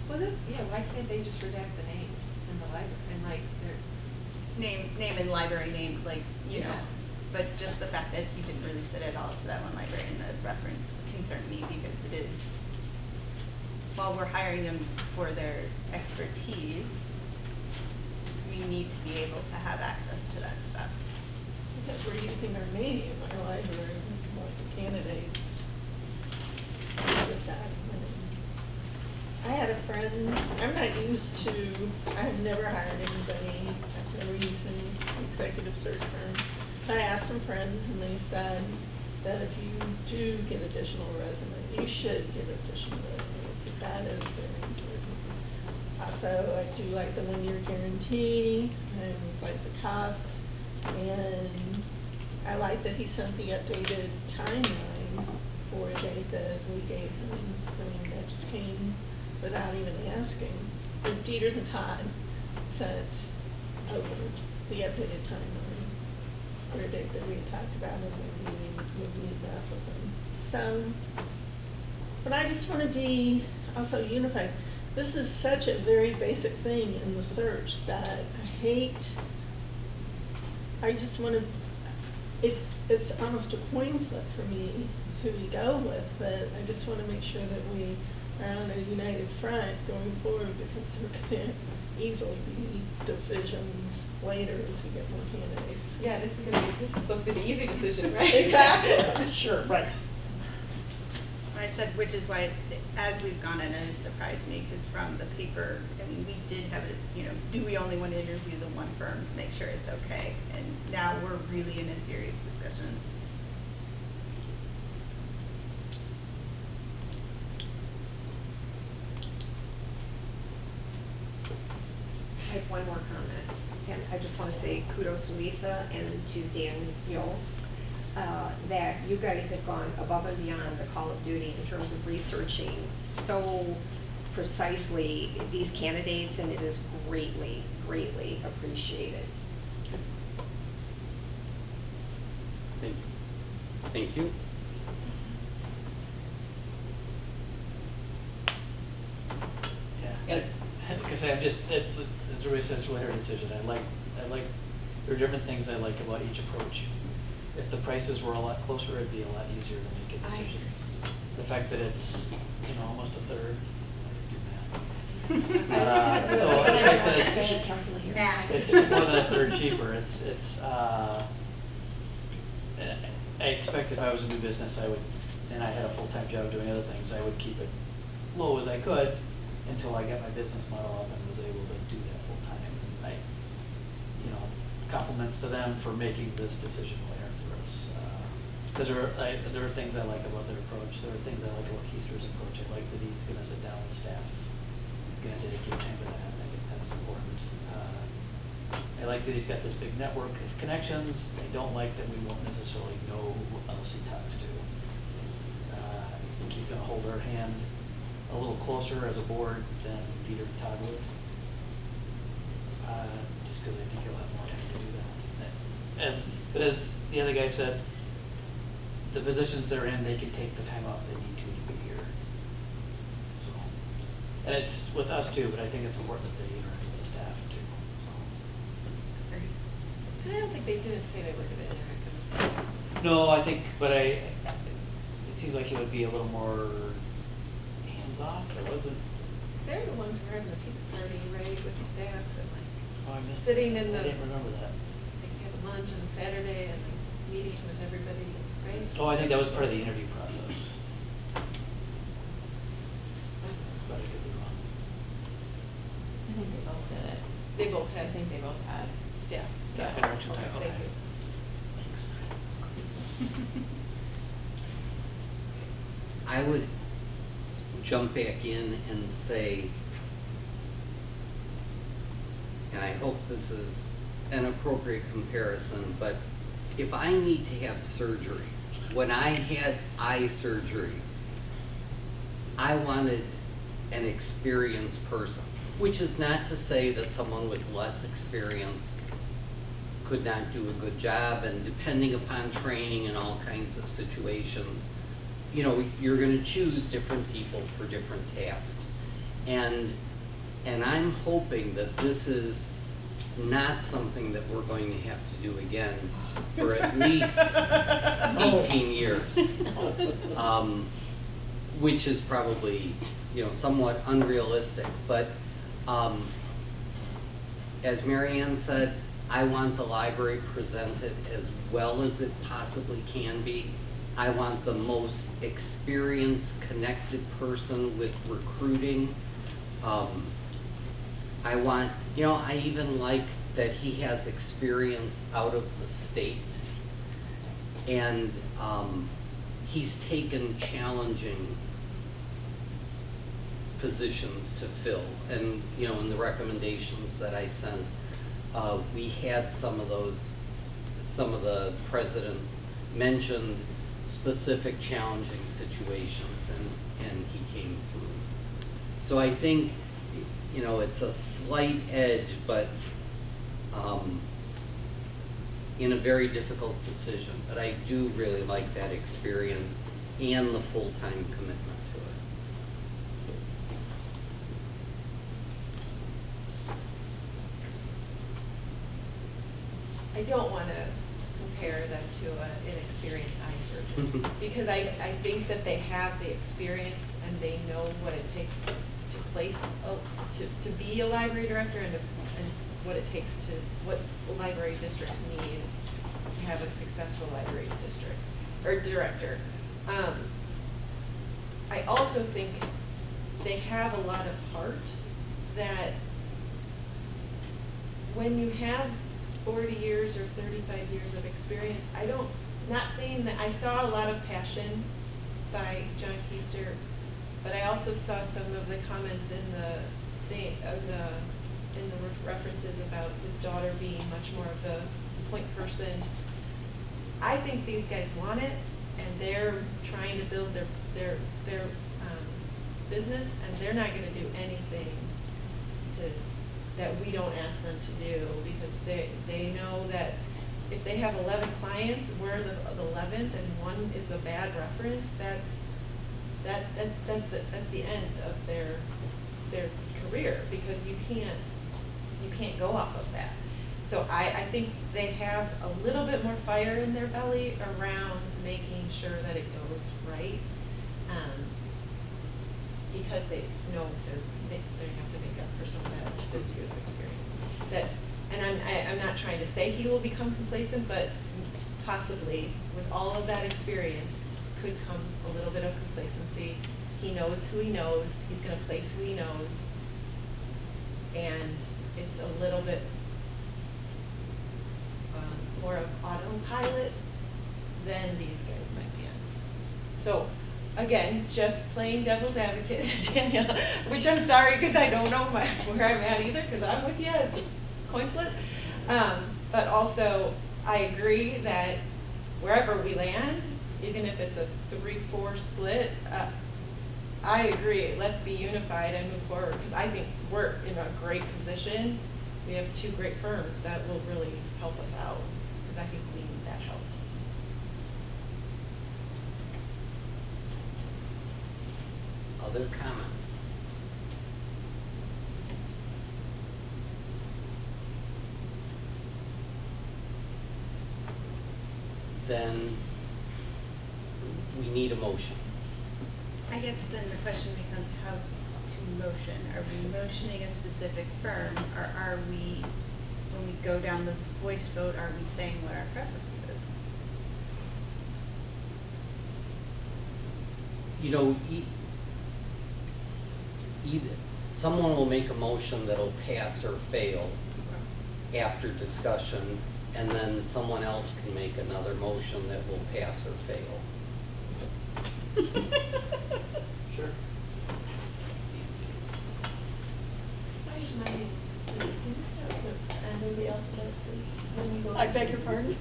Well, this, yeah, why can't they just redact the name in the library, and like, they're, Name and library name, like, you know, Yeah. but just the fact that he didn't release it at all to that one library and the reference concerned me, because it is, while we're hiring them for their expertise, we need to be able to have access to that stuff. Because we're using our name, our library, like the candidates. With that. I had a friend, I'm not used to, I've never hired anybody, I've never used an executive search firm. I asked some friends and they said that if you do get additional resumes, you should get additional resumes. That is very important. Also, I do like the 1-year guarantee, and like the cost, and I like that he sent the updated timeline for a date that we gave him. I mean, that just came without even asking. The Dieters and Todd sent over the updated timeline for a date that we had talked about, and we meet that with them. So, but I just want to be also unified. This is such a very basic thing in the search that I just want to, it's almost a coin flip for me who we go with, but I just want to make sure that we are on a united front going forward, because there could easily be divisions later as we get more candidates. yeah, this is supposed to be the easy decision, right? Exactly. Sure, right. I said, which is why, as we've gone in, it has surprised me, because from the paper, I mean, we did have it, you know, do we only want to interview the one firm to make sure it's okay? And now we're really in a serious discussion. I have one more comment, and I just want to say kudos to Lisa and to Daniel, that you guys have gone above and beyond the call of duty in terms of researching so precisely these candidates, and it is greatly, greatly appreciated. Thank you. Thank you. Yeah. Yes. Because I'm just, as everybody says, it's really her decision. I like, there are different things I like about each approach. If the prices were a lot closer, it'd be a lot easier to make a decision. The fact that it's, you know, almost a third, I do math. So the fact that it's more than a third cheaper, I expect if I was a new business, I would, and I had a full-time job doing other things, I would keep it low as I could until I got my business model up and was able to do that full-time. And I, you know, compliments to them for making this decision later for us. Because there are things I like about their approach. There are things I like about Keister's approach. I like that he's going to sit down with staff. He's going to dedicate time to that. I think that's important. I like that he's got this big network of connections. I don't like that we won't necessarily know who else he talks to. I think he's going to hold our hand a little closer as a board than Peter and Todd would. Just because I think he'll have more time to do that. But as the other guy said, the positions they're in, they can take the time off they need to be here. So, and it's with us too, but I think it's important that they interact with the staff too. And I don't think they didn't say they were going to interact with the staff. No, I think, but it seems like it would be a little more hands-off. It wasn't. They're the ones who were having the pizza party, right, with the staff and like Oh, I missed sitting it. in the. I didn't remember that. Like having lunch on Saturday and like meeting with everybody, right? Oh, I think that was part of the interview process. But I could be wrong. I think they both did it. They both I had. think they both had. Staff. Staff interaction Okay, time, thank okay. you. Thanks. I would jump back in and say, and I hope this is an appropriate comparison, but if I need to have surgery, when I had eye surgery, I wanted an experienced person, which is not to say that someone with less experience could not do a good job, and depending upon training and all kinds of situations, you know, you're going to choose different people for different tasks. And I'm hoping that this is not something that we're going to have to do again for at least 18 years, which is probably, you know, somewhat unrealistic. But as Mary Ann said, I want the library presented as well as it possibly can be. I want the most experienced, connected person with recruiting. I want, you know, I even like that he has experience out of the state. And he's taken challenging positions to fill. And, you know, in the recommendations that I sent, we had some of the presidents mentioned specific challenging situations, and he came through. So I think, you know, it's a slight edge, but in a very difficult decision. But I do really like that experience and the full-time commitment to it. I don't want to compare them to an inexperienced eye surgeon because I think that they have the experience and they know what it takes to place, to be a library director and what it takes to, what library districts need to have a successful library district or director. I also think they have a lot of heart that when you have 40 years or 35 years of experience, not saying that I saw a lot of passion by John Keister, but I also saw some of the comments in the references about his daughter being much more of the point person. I think these guys want it, and they're trying to build their business, and they're not going to do anything that we don't ask them to do, because they know that if they have 11 clients, we're the 11th, and one is a bad reference. That's the end of their career, because you can't go off of that. So I think they have a little bit more fire in their belly around making sure that it goes right, because they know they have to make up for some of those years of experience. I'm not trying to say he will become complacent, but possibly with all of that experience could come a little bit of complacency. He knows who he knows. He's going to place who he knows, and it's a little bit more of autopilot than these guys might be on. So, again, just playing devil's advocate, Danielle, which I'm sorry because I don't know where I'm at either, because I'm with you, it's a coin flip. But also, I agree that wherever we land, even if it's a 3-4 split, I agree, let's be unified and move forward, because I think we're in a great position. We have two great firms that will really help us out, because I think we need that help. other comments? Then we need a motion. I guess then the question becomes how to motion. Are we motioning a specific firm, or are we, when we go down the voice vote, are we saying what our preference is? You know, either, someone will make a motion that'll pass or fail after discussion, and then someone else can make another motion that will pass or fail. Sure. I beg your pardon?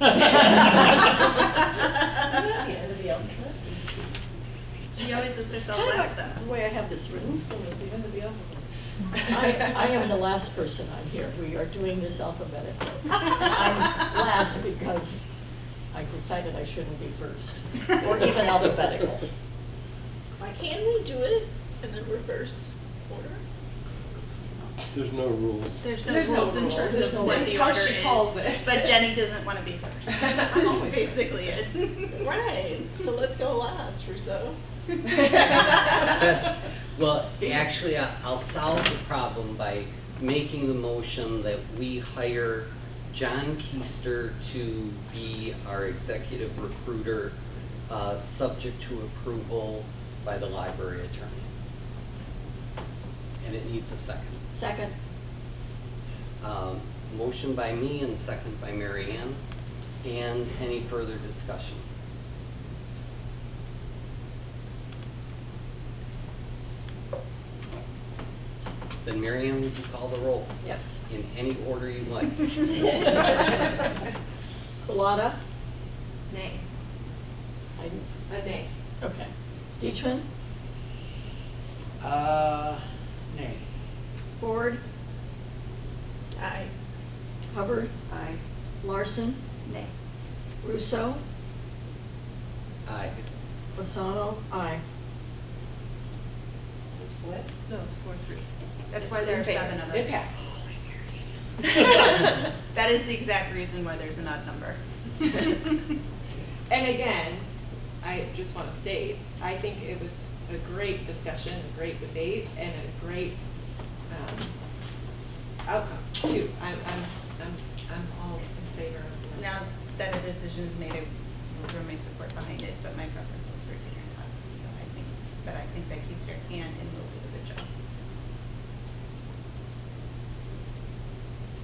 She always does herself Kind of last like though. the way I have this written, so at the end of the alphabet. I am the last person on here. We are doing this alphabetically. I'm last because I decided I shouldn't be first, or even alphabetical. Why can't we do it in the reverse order? There's no rules. There's no There's no rules in rules. terms It's of what the how order she is. calls it. But Jenny doesn't want to be first. That's basically it. Right, so let's go last or so. That's, well, actually, I'll solve the problem by making the motion that we hire John Keister to be our executive recruiter, subject to approval by the library attorney. And it needs a second. Second. Motion by me and second by Mary Ann. And any further discussion? Then Mary Ann, would you call the roll? Yes. In any order you like. Colada? Nay. I- A nay. Okay. Deechman? Nay. Ford? Aye. Hubbard? Aye. Larson? Nay. Russo? Aye. Fasano? Aye. Split? No, it's 4-3. That's why there are 7 of us. It passed. That is the exact reason why there's an odd number. And again, I just want to state, I think it was a great discussion, a great debate, and a great outcome too. I'm all in favor of that. Now that a decision is made, I will throw my support behind it, but my preference was for Peter and Todd. So I think that keeps your hand and will do a good job.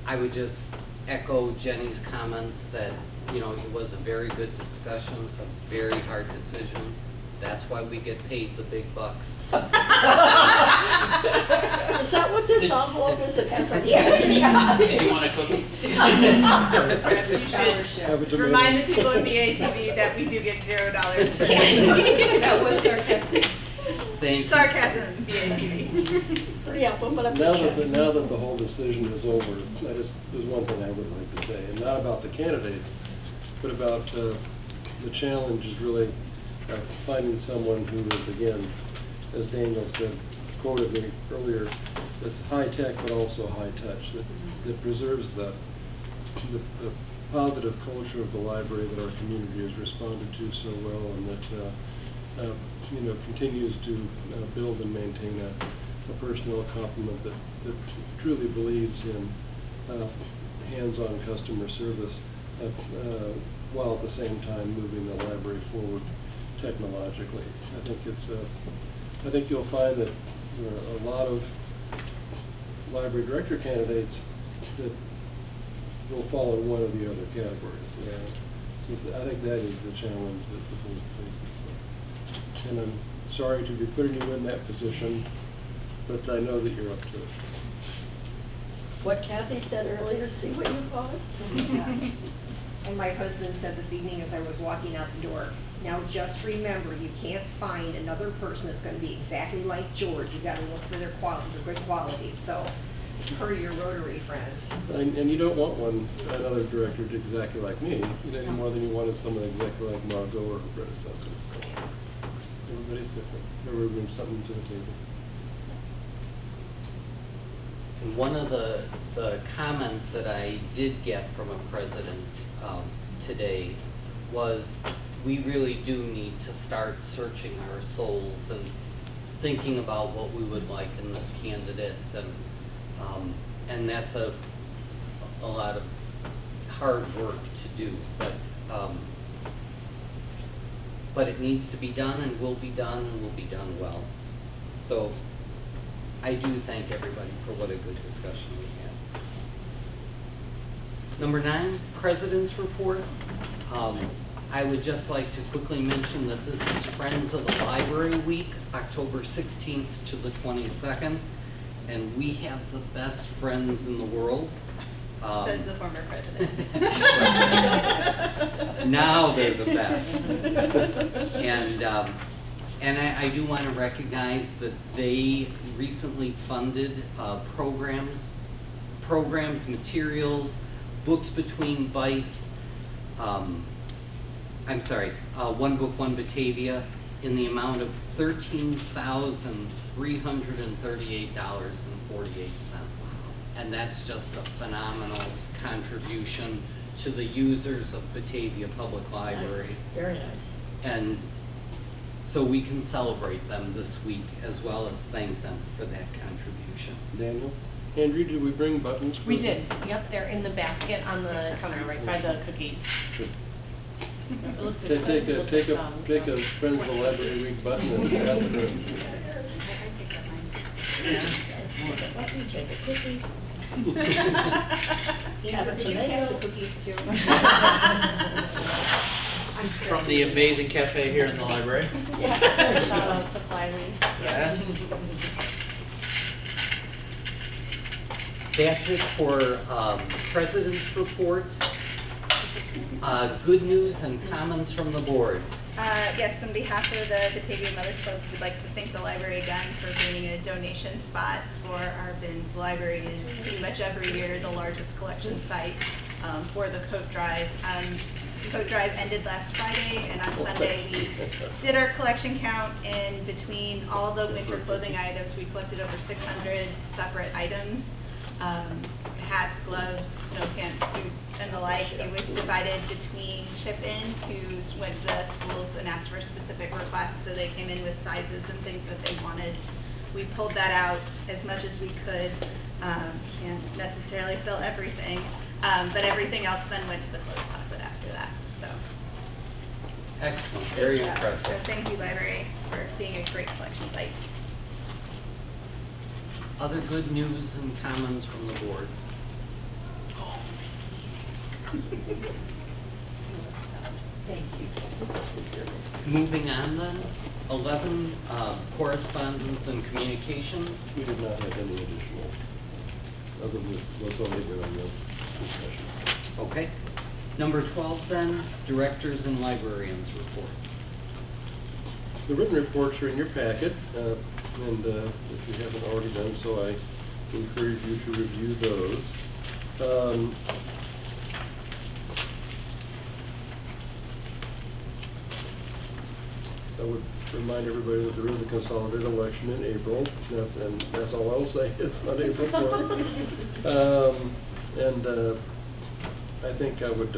I would just echo Jenny's comments that, you know, it was a very good discussion, a very hard decision. That's why we get paid the big bucks. Is that what this envelope is? It has a Do you want a cookie? Have it to Remind the me. people in BATV that we do get $0. That was sarcastic. Thank you. Sarcasm, BATV. Yeah, but I'm Now that the whole decision is over, there's one thing I would like to say, and not about the candidates, but about the challenge is really finding someone who is, again, as Daniel said, quoted me earlier, is high tech but also high touch, that preserves the positive culture of the library that our community has responded to so well, and that you know, continues to build and maintain a personal complement that truly believes in hands-on customer service, while at the same time moving the library forward technologically. I think you'll find that there are a lot of library director candidates that will fall in one of the other categories. So I think that is the challenge that the board faces. And I'm sorry to be putting you in that position, but I know that you're up to it. what Kathy said earlier, see what you caused? Yes. And my husband said this evening as I was walking out the door, now just remember, you can't find another person that's going to be exactly like George. You got to look for their good qualities. So, per your Rotary friend. And you don't want another director exactly like me, any more than you wanted someone exactly like Margot or her predecessor. Everybody's different. Everybody brings something to the table. And one of the comments that I did get from a president today was, we really do need to start searching our souls and thinking about what we would like in this candidate, and that's a lot of hard work to do, but it needs to be done and will be done and will be done well. So I do thank everybody for what a good discussion we had. Number 9, President's Report. I would just like to quickly mention that this is Friends of the Library Week, October 16th to the 22nd, and we have the best friends in the world. Says the former president. Now they're the best. And I do want to recognize that they recently funded programs, materials, books between bites. I'm sorry, One Book, One Batavia, in the amount of $13,338.48. And that's just a phenomenal contribution to the users of Batavia Public Library. Nice. Very nice. And so we can celebrate them this week as well as thank them for that contribution. Daniel? Andrew, did we bring buttons? We did. Yep, they're in the basket on the counter right by the cookies. It looks Take exciting. a Friends of the Library Week button and pass it around. Let me take a cookie. Yeah, but you pass the cookies too. From the amazing cafe here in the library. Yeah, shout out to Flyleaf. Yes. That's it for President's Report. Good news and comments from the board. Yes, on behalf of the Batavia Mothers Club, we'd like to thank the library again for being a donation spot for our bins. The library is pretty much every year the largest collection site for the coat drive. The coat drive ended last Friday, and on Sunday we did our collection count, and between all the winter clothing items, we collected over 600 separate items. Hats, gloves, snow pants, boots, and the like. It was divided between chip-in, who went to the schools and asked for specific requests, so they came in with sizes and things that they wanted. We pulled that out as much as we could. Can't necessarily fill everything, but everything else then went to the clothes closet after that. So. Excellent, very So impressive. thank you, library, for being a great collection site. Other good news and comments from the board. Thank you. Moving on then, 11, correspondence and communications. We did not have any additional, other than what's already been on the discussion. Okay. Number 12 then, directors and librarians reports. The written reports are in your packet, and if you haven't already done so, I encourage you to review those. I would remind everybody that there is a consolidated election in April, and that's all I'll say is on April 4th. I think I would,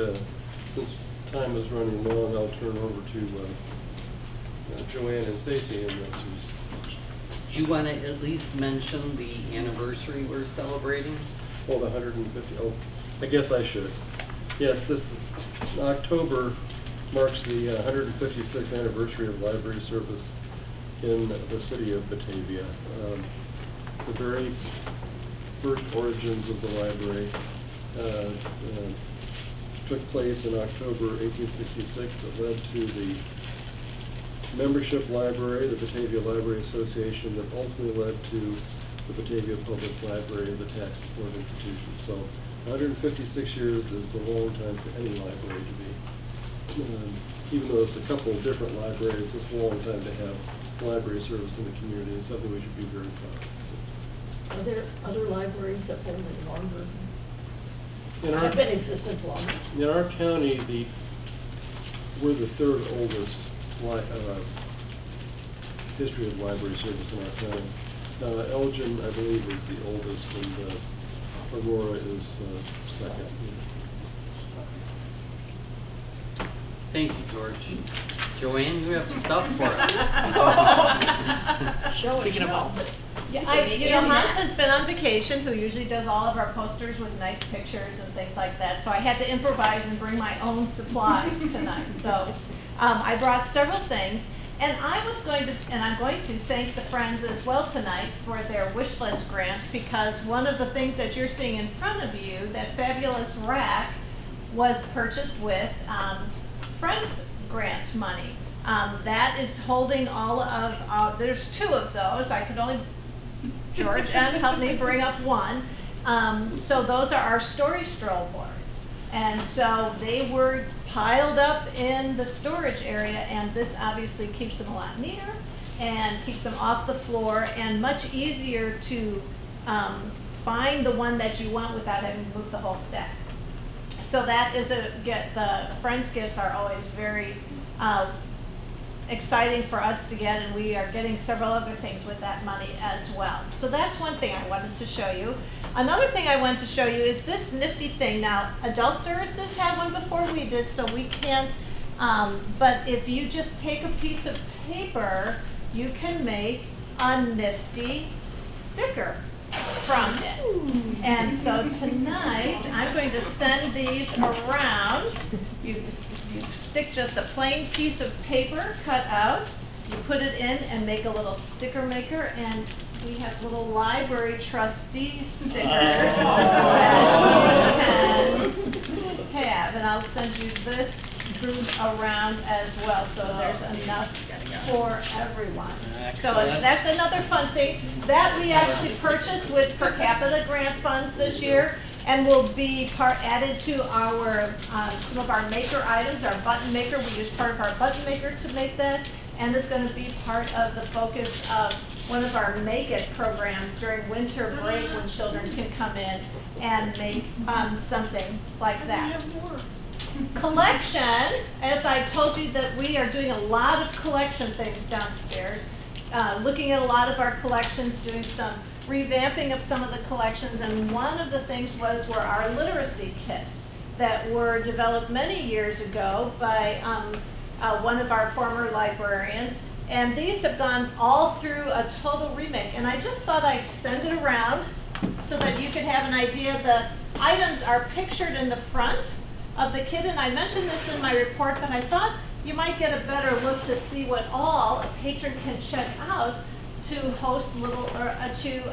since time is running long, I'll turn over to Joanne and Stacy, and that's who's. Do you want to at least mention the anniversary we're celebrating? Oh, the 150, oh, I guess I should. Yes, this October marks the 156th anniversary of library service in the city of Batavia. The very first origins of the library took place in October 1866. It led to the membership library, the Batavia Library Association, that ultimately led to the Batavia Public Library as a tax support institution. So 156 years is a long time for any library to be. Even though it's a couple of different libraries, it's a long time to have library service in the community. It's something we should be very proud of. Are there other libraries that have been longer? In our, Have been in existence longer? in our county, we're the third oldest history of library service in our town. Elgin, I believe, is the oldest, and Aurora is second. Thank you, George. Joanne, you have stuff for us. Speaking of Hans. Yeah, Hans has been on vacation, who usually does all of our posters with nice pictures and things like that. So I had to improvise and bring my own supplies tonight. So I brought several things. And I'm going to thank the Friends as well tonight for their wish list grant, because one of the things that you're seeing in front of you, that fabulous rack, was purchased with Friends grant money. That is holding all of, there's 2 of those. I could only, George M. helped me bring up one. So those are our story stroll boards. And so they were piled up in the storage area, and this obviously keeps them a lot neater and keeps them off the floor and much easier to find the one that you want without having to move the whole stack. So that is the Friends gifts are always very exciting for us to get, and we are getting several other things with that money as well. So that's one thing I wanted to show you. Another thing I want to show you is this nifty thing. Now, adult services had one before we did, so we can't, but if you just take a piece of paper, you can make a nifty sticker from it. And so tonight, I'm going to send these around. You stick just a plain piece of paper cut out, you put it in and make a little sticker maker, and we have little library trustee stickers that you can have, and I'll send you this group around as well, so there's enough for everyone. So that's another fun thing that we actually purchased with per capita grant funds this year, and will be added to our some of our maker items. Our button maker, we use part of our button maker to make that, and it's going to be part of the focus of one of our Make It programs during winter break, when children can come in and make something like that. Collection, as I told you that we are doing a lot of collection things downstairs, looking at a lot of our collections, doing some revamping of some of the collections, and one of the things were our literacy kits that were developed many years ago by one of our former librarians. And these have gone all through a total remake. And I just thought I'd send it around so that you could have an idea. The items are pictured in the front of the kit, and I mentioned this in my report, but I thought you might get a better look to see what all a patron can check out to host little, or to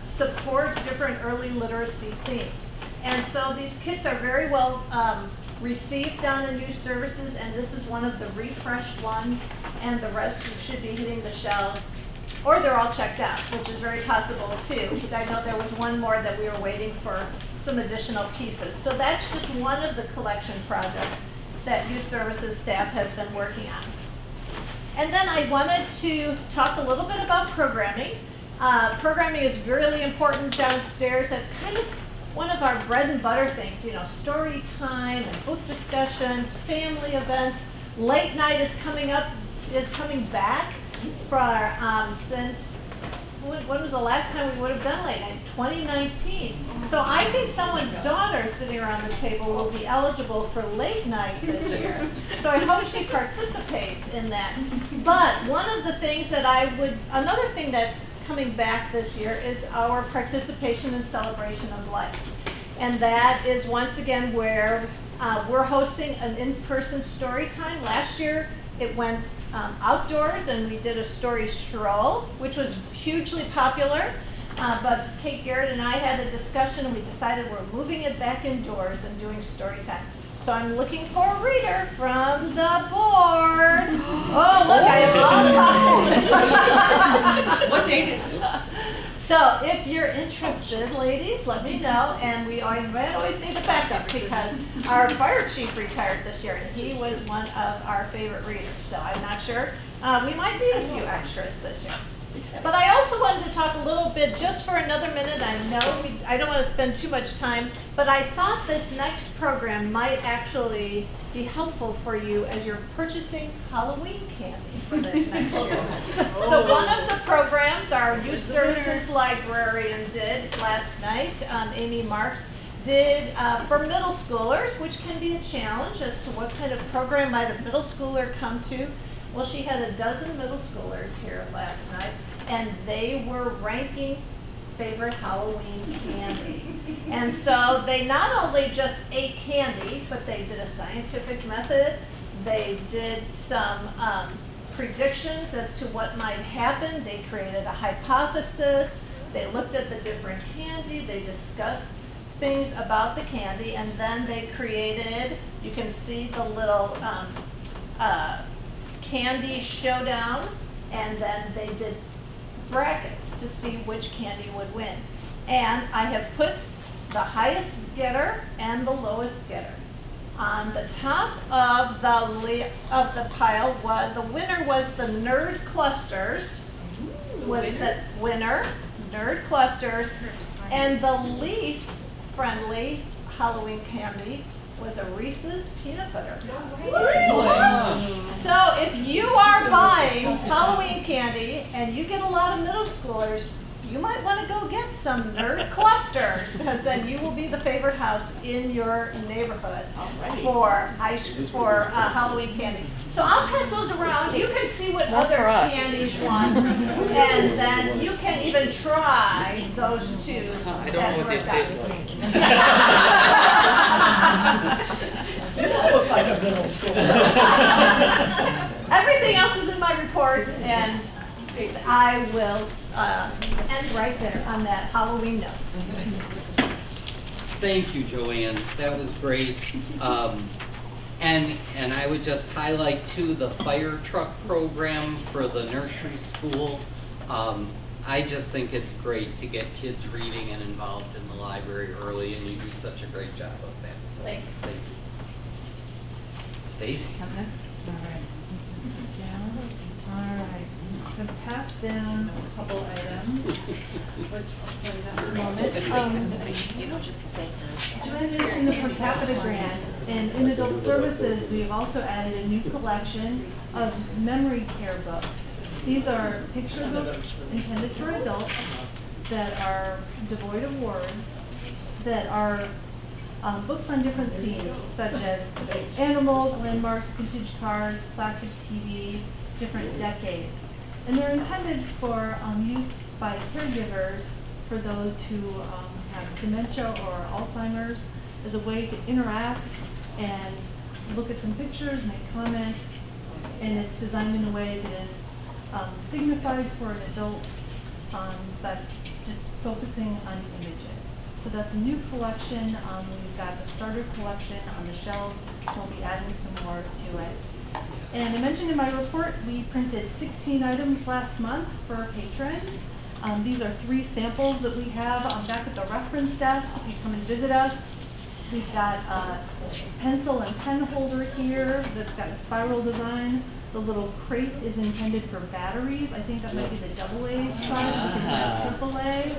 support different early literacy themes. And so these kits are very well received down in youth services, and this is one of the refreshed ones, and the rest should be hitting the shelves, or they're all checked out, which is very possible too. I know there was one more that we were waiting for some additional pieces. So that's just one of the collection projects that youth services staff have been working on. And then I wanted to talk a little bit about programming. Programming is really important downstairs. That's kind of one of our bread and butter things, you know, story time and book discussions, family events. Late night is coming back for since, when was the last time we would have done late night? 2019. So I think someone's daughter sitting around the table will be eligible for late night this year. So I hope she participates in that. But one of the things that another thing that's coming back this year is our participation in Celebration of Lights. And that is once again where we're hosting an in-person story time. Last year it went outdoors, and we did a story stroll, which was hugely popular. But Kate Garrett and I had a discussion, and we decided we're moving it back indoors and doing story time. So I'm looking for a reader from the board. Oh, look, I have all the What date is it? So if you're interested, ladies, let me know. And we always need a backup, because our fire chief retired this year, and he was one of our favorite readers. So I'm not sure. We might need a few extras this year. But I also wanted to talk a little bit, just for another minute, I know I don't want to spend too much time, but I thought this next program might actually be helpful for you as you're purchasing Halloween candy for this next year. So one of the programs our Youth Services Librarian did last night, Amy Marks, did for middle schoolers, which can be a challenge as to what kind of program might a middle schooler come to. Well, she had a dozen middle schoolers here last night, and they were ranking favorite Halloween candy. And so they not only just ate candy, but they did a scientific method. They did some predictions as to what might happen. They created a hypothesis. They looked at the different candy. They discussed things about the candy, and then they created, you can see the little candy showdown, and then they did brackets to see which candy would win. And I have put the highest getter and the lowest getter. On the top of the pile, the winner was the Nerd Clusters, was the winner, Nerd Clusters, and the least friendly Halloween candy was a Reese's peanut butter. So if you are buying Halloween candy and you get a lot of middle schoolers, you might want to go get some Nerd Clusters, because then you will be the favorite house in your neighborhood for Halloween candy. So I'll pass those around. You can see what other candies won, and then you can even try those two. I don't know what these taste like. That looks like a middle school. Everything else is in my report, and I will end right there on that Halloween note. Thank you, Joanne. That was great. And I would just highlight too the fire truck program for the nursery school. I just think it's great to get kids reading and involved in the library early, and you do such a great job of that. So Thank you. Stacy. All right. All right. I'm going to pass down a couple items, which I'll tell you that in a moment. Joanne mentioned the per capita grant, and in adult services, we've also added a new collection of memory care books. These are picture books intended for adults that are devoid of words, that are books on different themes, such as animals, landmarks, vintage cars, classic TV, different decades. And they're intended for use by caregivers for those who have dementia or Alzheimer's, as a way to interact and look at some pictures, make comments, and it's designed in a way that is dignified for an adult, but just focusing on images. So that's a new collection. We've got the starter collection on the shelves. We'll be adding some more to it. And I mentioned in my report, we printed 16 items last month for our patrons. These are 3 samples that we have back at the reference desk if you come and visit us. We've got a pencil and pen holder here that's got a spiral design. The little crate is intended for batteries. I think that might be the AA size. We can have AAA.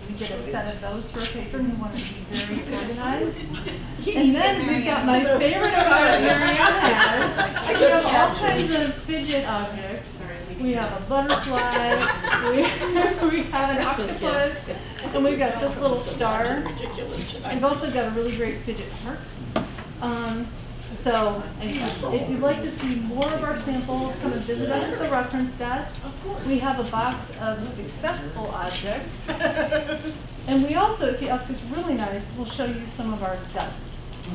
We get a set of those for a patron who wanted to be very organized. And then we've got my favorite of our Marianne has. We have all kinds of fidget objects. We have a butterfly, we have an octopus, and we've got this little star. We've also got a really great fidget park. So if you'd like to see more of our samples, come and visit us at the reference desk. We have a box of successful objects. And we also, if you ask us really nice, we'll show you some of our duds.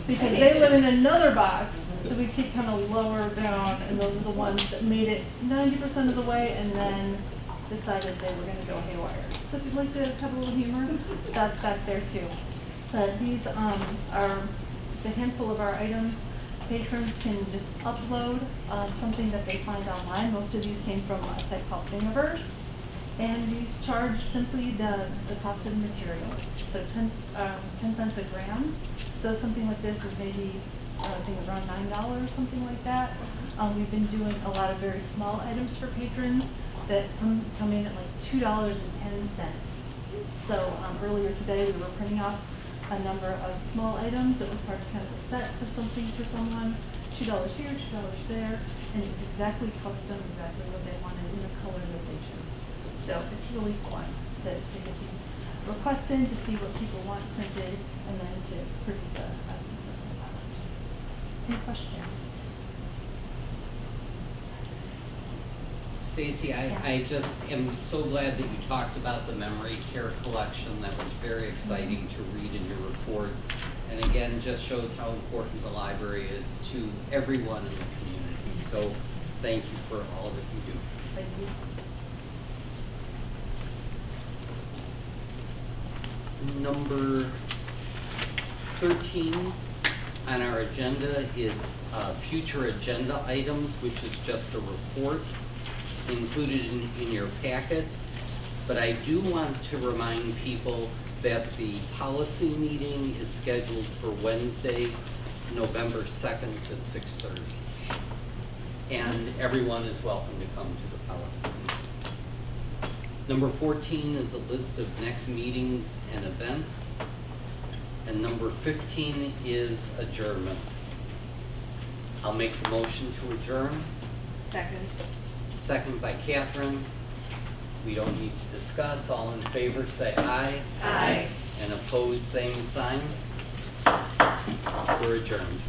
Because they live in another box that we keep kind of lower down, and those are the ones that made it 90% of the way and then decided they were going to go haywire. So if you'd like to have a little humor, that's back there too. But these are just a handful of our items. Patrons can just upload something that they find online. Most of these came from a site called Thingiverse. And we charge simply the cost of the materials. So 10 cents a gram. So something like this is maybe, I think around $9 or something like that. We've been doing a lot of very small items for patrons. that come in at like $2.10. So earlier today, we were printing off a number of small items that were part of kind of a set of something for someone, $2 here, $2 there, and it was exactly custom, exactly what they wanted in the color that they chose. So it's really fun to get these requests in, to see what people want printed, and then to produce a successful product. Any questions? Stacy, I just am so glad that you talked about the memory care collection. That was very exciting to read in your report. And again, just shows how important the library is to everyone in the community. So thank you for all that you do. Thank you. Number 13 on our agenda is future agenda items, which is just a report included in your packet. But I do want to remind people that the policy meeting is scheduled for Wednesday, November 2nd at 6:30. And everyone is welcome to come to the policy meeting. Number 14 is a list of next meetings and events. And number 15 is adjournment. I'll make the motion to adjourn. Second. Second by Catherine. We don't need to discuss. All in favor, say aye. Aye. And opposed, same sign. We're adjourned.